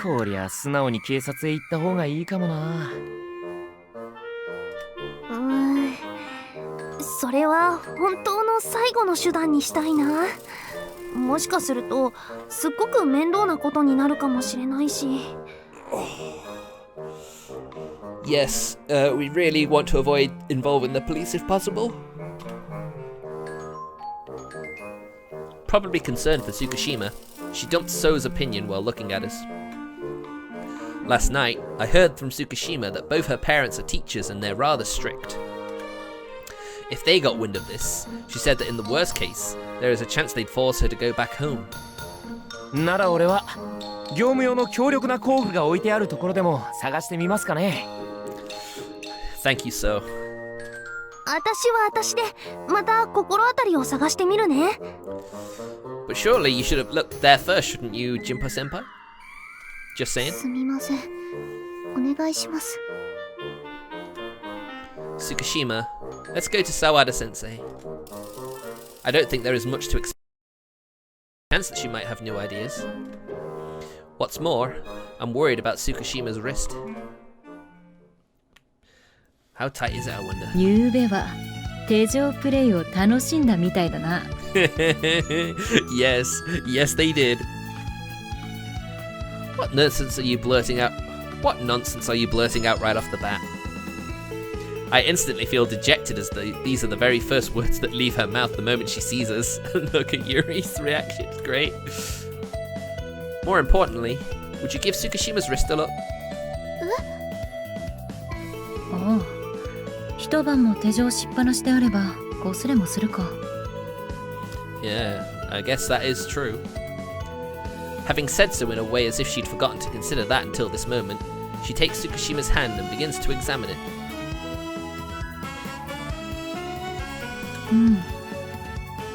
こりゃ素直に警察へ行った方がいいかもな。それは本当の最後の手段にしたいな。もしかするとすっごく面倒なことになるかもしれないし。 Yes, we really want to avoid involving the police if possible. Probably concerned for Tsukushima, she dumped So's opinion while looking at us. Last night, I heard from Tsukushima that both her parents are teachers and they're rather strict. If they got wind of this, she said that in the worst case, there is a chance they'd force her to go back home. なら俺は業務用の強力な工具が置いてあるところでも探してみますかね。 Thank you, So. 私は私でまた心当たりを探してみるね。 But surely you should have looked there first, shouldn't you, Jinpo-senpai? Just saying. すみません。お願いします。 Tsukushima, let's go to Sawada-sensei. I don't think there is much to expect. Chance that she might have new ideas. What's more, I'm worried about Tsukushima's wrist. How tight is it, I wonder? ゆうべは手錠プレイを楽しんだみたいだな。Yes, yes they did. What nonsense are you blurting out? What nonsense are you blurting out right off the bat? I instantly feel dejected as these are the very first words that leave her mouth the moment she sees us. Look at Yuri's reaction, it's great. More importantly, would you give Tsukushima's wrist a look? ああ、一晩も手錠しっぱなしであれば擦れもするか。 Yeah, I guess that is true. Having said so in a way as if she'd forgotten to consider that until this moment, she takes Tsukushima's hand and begins to examine it. うん。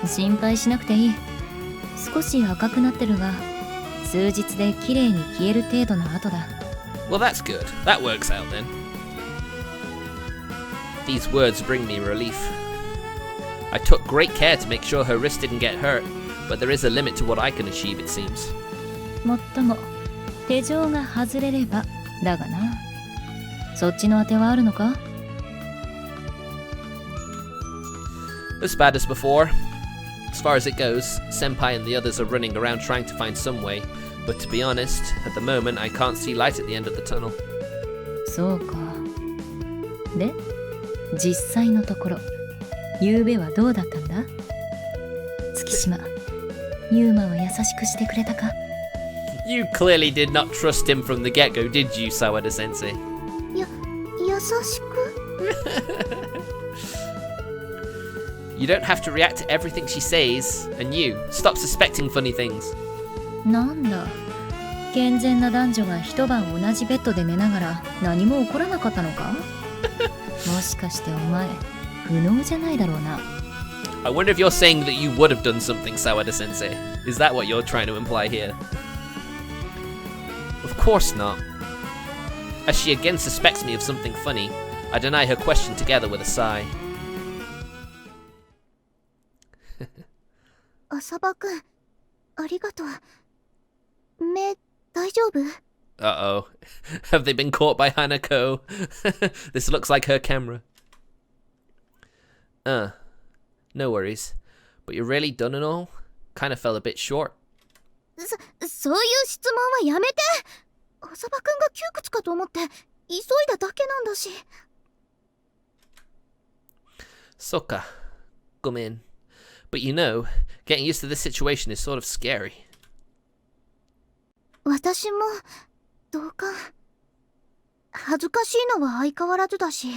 心配しなくていい。少し赤くなってるが、数日で綺麗に消える程度の跡だ。 Well, that's good. That works out then. These words bring me relief. I took great care to make sure her wrist didn't get hurt, but there is a limit to what I can achieve, it seems. もっとも手錠が外れればだがな。そっちの当てはあるのか？ As bad as before. As far as it goes, Senpai and the others are running around trying to find some way, but to be honest, at the moment I can't see light at the end of the tunnel. そうか。で、実際のところ、ゆうべはどうだったんだ？月島、ユーマは優しくしてくれたか？ You clearly did not trust him from the get-go, did you, Sawada-sensei? 優しく You don't have to react to everything she says, and you, stop suspecting funny things. なんだ、健全な男女が一晩同じベッドで寝ながら何も起こらなかったのか？もしかしてお前、不能じゃないだろうな。I wonder if you're saying that you would have done something, Sawada-sensei. Is that what you're trying to imply here? course not. As she again suspects me of something funny, I deny her question together with a sigh. 浅場くん、ありがとう。目、大丈夫？ Uh-oh. Have they been caught by Hanako? This looks like her camera. No worries. But you're really done and all? Kind of fell a bit short. そういう質問はやめて。浅場くんが窮屈かと思って急いだだけなんだし。Soka. Gomen. But you know, getting used to this situation is sort of scary. 私も同感。恥ずかしいのは相変わらずだし、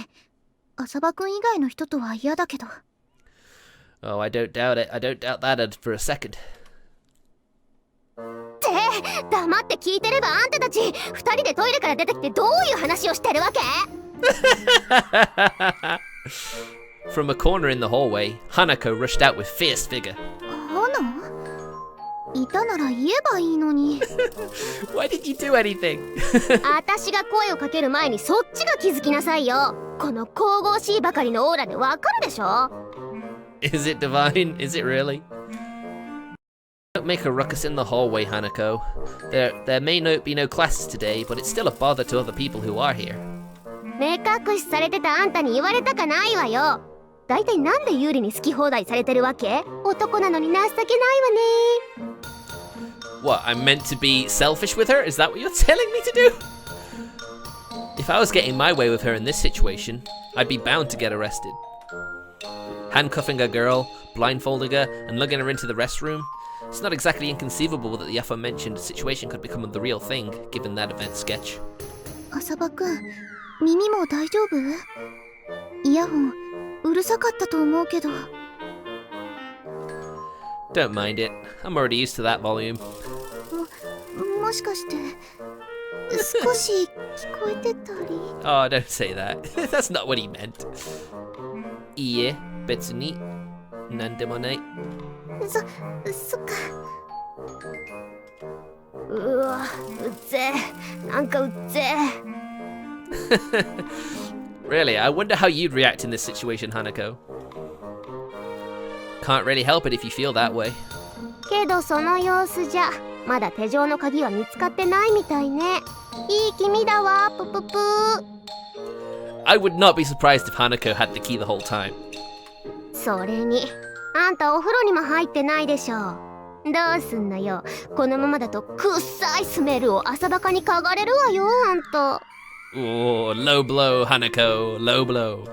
浅場くん以外の人とは嫌だけど。Oh, I don't doubt it. I don't doubt that for a second. って黙って聞いてればあんたたち二人でトイレから出てきてどういう話をしてるわけ？ From a corner in the hallway, Hanako rushed out with fierce vigor. 花？いたなら言えばいいのに。Why did you do anything? 私が声をかける前にそっちが気づきなさいよ。この神々しいばかりのオーラでわかるでしょ？ Is it divine? Is it really? Don't make a ruckus in the hallway, Hanako. There may be no classes today, but it's still a bother to other people who are here. 目隠しされてたあんたに言われたかないわよ。だいたいなんで有利に好き放題されてるわけ？男なのに情けないわね。What, I'm meant to be selfish with her? Is that what you're telling me to do? If I was getting my way with her in this situation, I'd be bound to get arrested. Handcuffing a girl, blindfolding her, and lugging her into the restroom. It's not exactly inconceivable that the aforementioned situation could become the real thing, given that event sketch. 浅場くん、耳も大丈夫？イヤホン、うるさかったと思うけど。Don't mind it. I'm already used to that volume. もしかして、少し聞こえてたり？ Oh, don't say that. That's not what he meant. いいえ、別になんでもない。そっか。うわ、うっぜえ。なんかうっぜえ。Really, I wonder how you'd react in this situation, Hanako. Can't really help it if you feel that way. けどその様子じゃ、まだ手錠の鍵は見つかってないみたいね。いい気味だわ、ぷぷぷ。I would not be surprised if Hanako had the key the whole time. それに、あんたお風呂にも入ってないでしょ。どうすんのよ。このままだとくっさいスメルを浅バカに嗅がれるわよ、あんた。Oh, low blow, Hanako, low blow.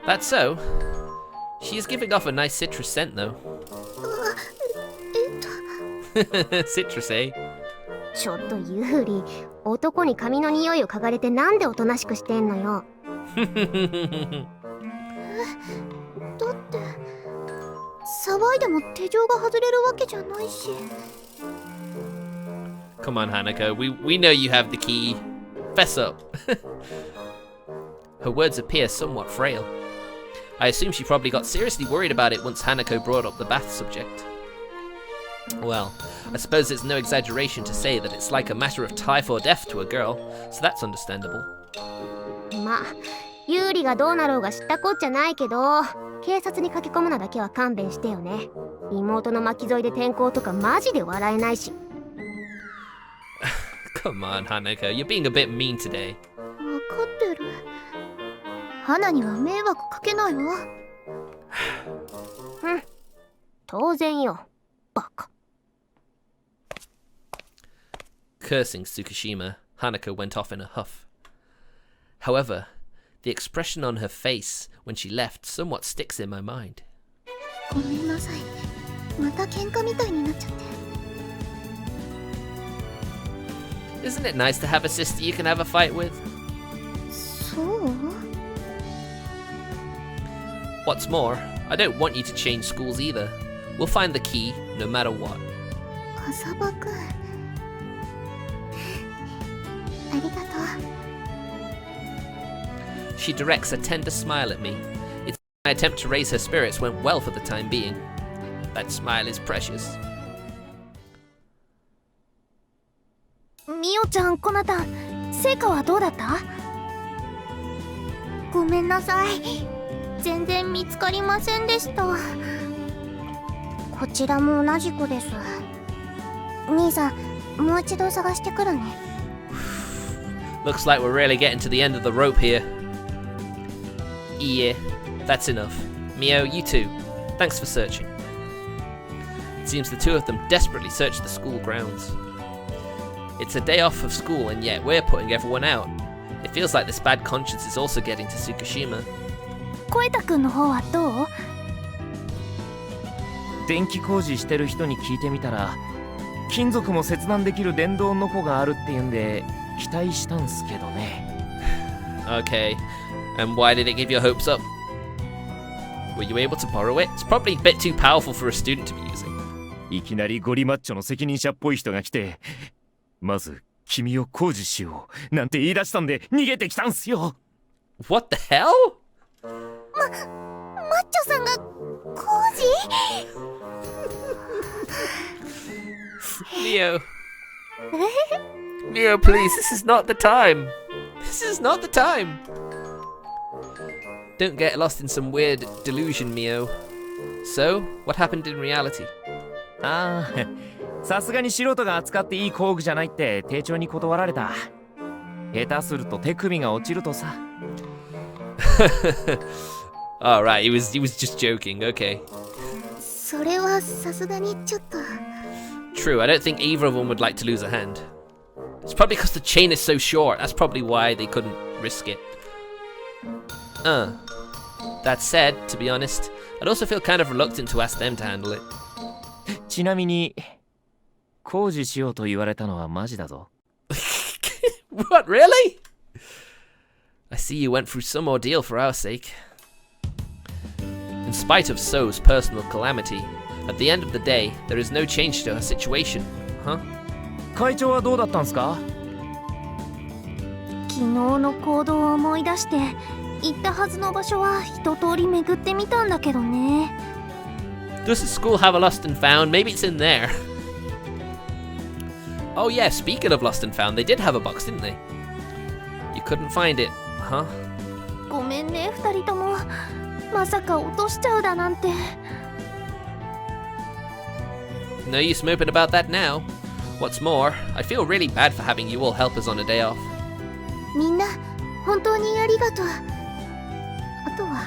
That's so. She is giving off a nice citrus scent, though. Citrus, eh? ちょっとユーリ、男に髪の匂いを嗅がれてなんでおとなしくしてんのよ。だって騒いでも手錠が外れるわけじゃないし。Come on, Hanako. We know you have the key. Fess up. Her words appear somewhat frail. I assume she probably got seriously worried about it once Hanako brought up the bath subject. Well, I suppose it's no exaggeration to say that it's like a matter of life or death to a girl, so that's understandable. まあ、ユーリがどうなろうが知ったこっちゃないけど、警察に駆け込むのだけは勘弁してよね。妹の巻き添えで転校とかマジで笑えないし。Come on, Hanako, you're being a bit mean today. わかってる。花には迷惑かけないわ。うん、当然よ、バカ。Cursing Tsukushima, Hanako went off in a huff. However, the expression on her face when she left somewhat sticks in my mind. ごめんなさい。また喧嘩みたいになっちゃって。Isn't it nice to have a sister you can have a fight with? そう？ What's more, I don't want you to change schools either. We'll find the key, no matter what. 浅場くん。ありがとう。She directs a tender smile at me. It's my attempt to raise her spirits went well for the time being. That smile is precious. おちゃん、こなた成果はどうだった？ごめんなさい。全然見つかりませんでした。こちらも同じ子です。兄さん、もう一度探してくるね。Looks like we're really getting to the end of the rope here. Yeah, that's enough. Mio, you too. Thanks for searching. It seems the two of them desperately searched the school grounds. It's a day off of school and yet we're putting everyone out. It feels like this bad conscience is also getting to Tsukushima. コエタくんの方はどう？電気工事してる人に聞いてみたら、金属も切断できる電動ノコがあるっていうんで期待したんすけどね。Okay, and why did it give your hopes up? Were you able to borrow it? It's probably a bit too powerful for a student to be using. いきなりゴリマッチョの責任者っぽい人が来て、まず君を工事しようなんて言い出したんで逃げてきたんすよ。What the hell? マッチョさんが工事Mio. Mio, please, this is not the time. This is not the time. Don't get lost in some weird delusion, Mio. So, what happened in reality? ああ、さすがに素人が扱っていい工具じゃないって丁重に断られた。下手すると手首が落ちるとさ。Alright, he was just joking, okay. それはさすがにちょっと。True, I don't think either of them would like to lose a hand. It's probably because the chain is so short. That's probably why they couldn't risk it. That said, to be honest, I'd also feel kind of reluctant to ask them to handle it. ちなみに工事しようと言われたのはマジだぞ。What, really? I see you went through some ordeal for our sake. In spite of So's personal calamity, at the end of the day, there is no change to her situation, huh? 会長はどうだったんすか？昨日の行動を思い出して行ったはずの場所は一通り巡ってみたんだけどね。Does the school have a lost and found? Maybe it's in there. Oh yeah, speaking of lost and found, they did have a box, didn't they? You couldn't find it, huh? ごめんね、二人とも。まさか落としちゃうだなんて。No use moping about that now. What's more, I feel really bad for having you all help us on a day off. みんな本当にありがとう。あとは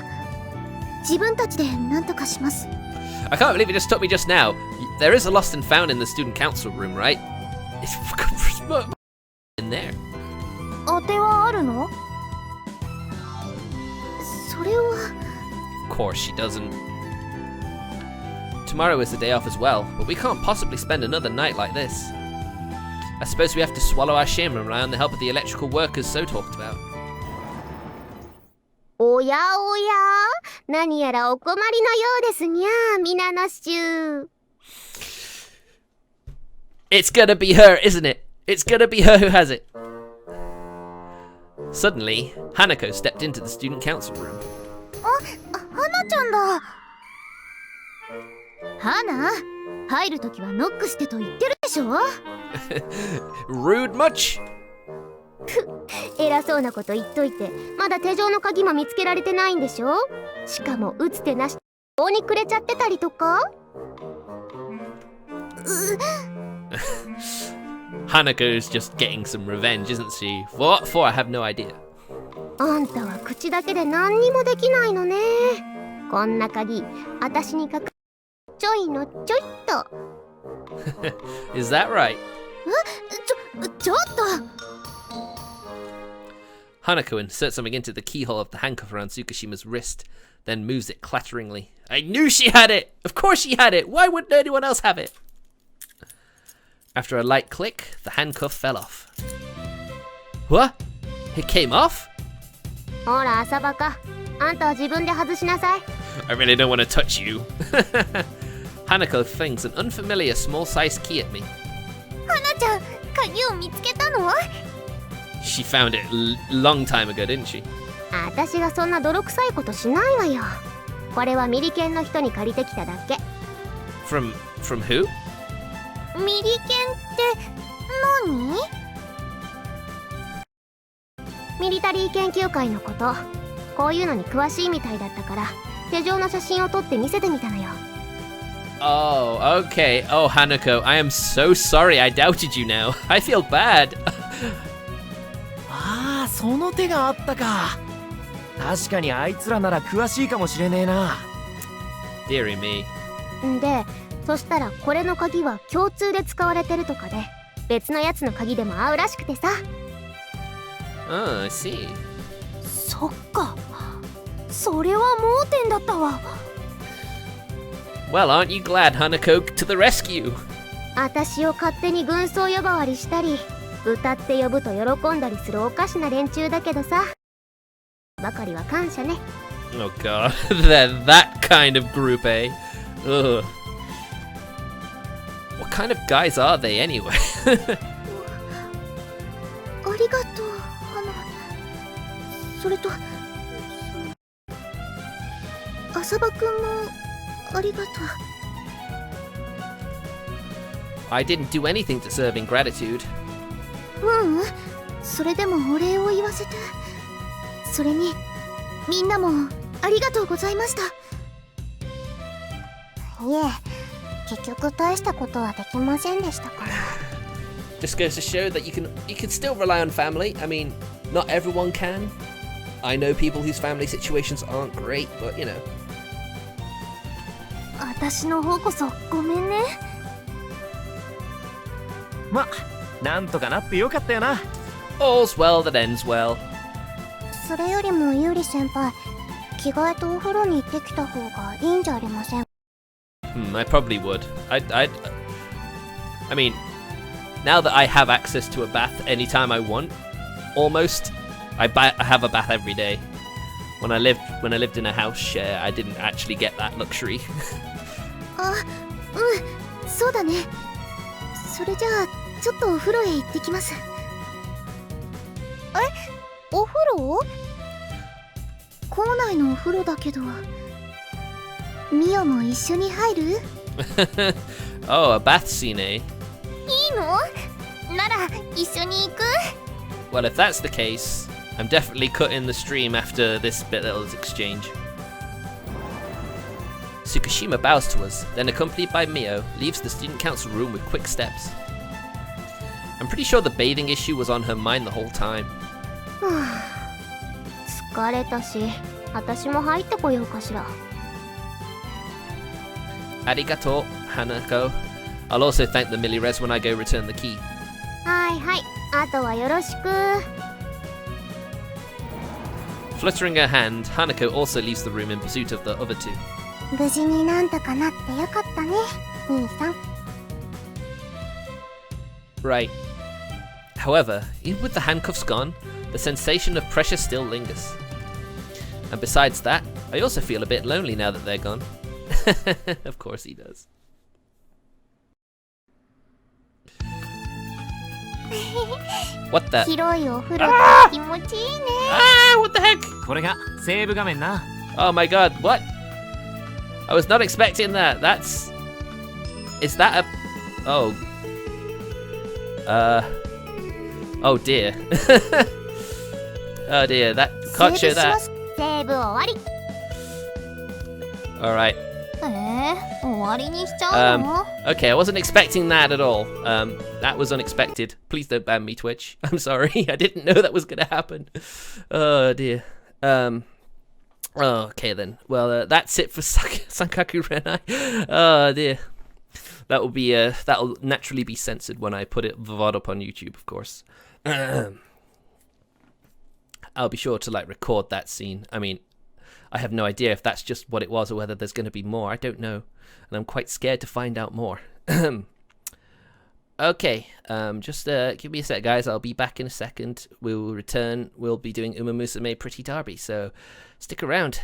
自分たちで何とかします。I can't believe it just took me just now. There is a lost and found in the student council room, right? It's in there. 当てはあるの？それは。Of course she doesn't. Tomorrow is a day off as well, but we can't possibly spend another night like this. I suppose we have to swallow our shame and rely on the help of the electrical workers So talked about. おやおや、何やらお困りのようですにゃ、皆の衆。It's gonna be her, isn't it? It's gonna be her who has it. Suddenly, Hanako stepped into the student council room. 花ちゃんだ。花、入るときはノックしてと言ってるでしょ。Rude much? 偉そうなこと言っといて、まだ手錠の鍵も見つけられてないんでしょ。しかも打つ手なし棒にくれちゃってたりとか。Hanako's just getting some revenge, isn't she? What for? I have no idea. あんたは口だけで何にもできないのね。こんな鍵、私にかかちょいのちょいっと。Is that right? ちょっと。Hanako inserts something into the keyhole of the handcuff around Tsukushima's wrist, then moves it clatteringly. I knew she had it! Of course she had it! Why wouldn't anyone else have it? After a light click, the handcuff fell off. What? It came off? ほら、浅バカ。あんたは自分で外しなさい。I really don't want to touch you. Hanako flings an unfamiliar small-sized key at me. 花ちゃん、鍵を見つけたの？ She found it long time ago, didn't she? 私がそんな泥臭いことしないわよ。これはミリケンの人に借りてきただけ。From who? ミリケンって何？ミリタリー研究会のこと。こういうのに詳しいみたいだったから、手錠の写真を撮って見せてみたのよ。Oh, okay. Oh, Hanako, I am so sorry. I doubted you now. I feel bad. ああ、その手があったか。確かにあいつらなら詳しいかもしれねえな。Dearie me. で、そしたらこれの鍵は共通で使われてるとかで、別のやつの鍵でも合うらしくてさ。Oh, I see. そっか。それは盲点だったわ。Well, aren't you glad, Hanako, to the rescue? 私を勝手に軍曹呼ばわりしたり、歌って呼ぶと喜んだりするおかしな連中だけどさ。ばかりは感謝ね。Oh god, they're that kind of group, eh? Ugh. What kind of guys are they anyway? ありがとう、それと、浅場くんもありがとう。I didn't do anything to serve in gratitude. それでもお礼を言わせて。それにみんなもありがとうございました。いえ、結局大したことはできませんでしたから。Just goes to show that you can still rely on family. I mean, not everyone can. I know people whose family situations aren't great, but you know. 私の方こそごめんね。ま、なんとかなってよかったよな。All's well that ends well. それよりもユーリ先輩、着替えとお風呂に行ってきた方がいいんじゃありません？ I probably would. I mean, now that I have access to a bath anytime I want, almost, I have a bath every day. When I lived in a house share, I didn't actually get that luxury. あ、そうだね。それじゃあちょっとお風呂へ行ってきます。お風呂？校内のお風呂だけど、ミオも一緒に入る？ Oh, a bath scene, eh? いいの？なら一緒に行く？ Well, if that's the case, I'm definitely cutting the stream after this little exchange. Tsukushima bows to us, then accompanied by Mio, leaves the student council room with quick steps. I'm pretty sure the bathing issue was on her mind the whole time. 疲れたし、私も入ってこようかしら。Arigato, Hanako. I'll also thank the Millirez when I go return the key. はいはい、あとはよろしく。Fluttering her hand, Hanako also leaves the room in pursuit of the other two. 無事になんとかなってよかったね、兄さん。Right. However, even with the handcuffs gone, the sensation of pressure still lingers. And besides that, I also feel a bit lonely now that they're gone. Of course he does. What the? 広いお風呂って気持ちいいね。Ah! What the heck? これがセーブ画面な。Oh my god, what? I was not expecting that. That's... Is that a... Oh. Oh dear. Oh dear, that... Can't show that. セーブ終わり。Alright. 終わりにしちゃうの？ Okay, I wasn't expecting that at all. That was unexpected. Please don't ban me, Twitch. I'm sorry. I didn't know that was gonna happen. Oh dear. Okay then. Well, that's it for Sankaku Renai. Oh dear. That will be that'll naturally be censored when I put it VOD up on YouTube, of course. I'll be sure to record that scene. I mean, I have no idea if that's just what it was or whether there's going to be more. I don't know, and I'm quite scared to find out more. Okay, just give me a sec, guys. I'll be back in a second. We'll return. We'll be doing Uma Musume Pretty Derby, so stick around.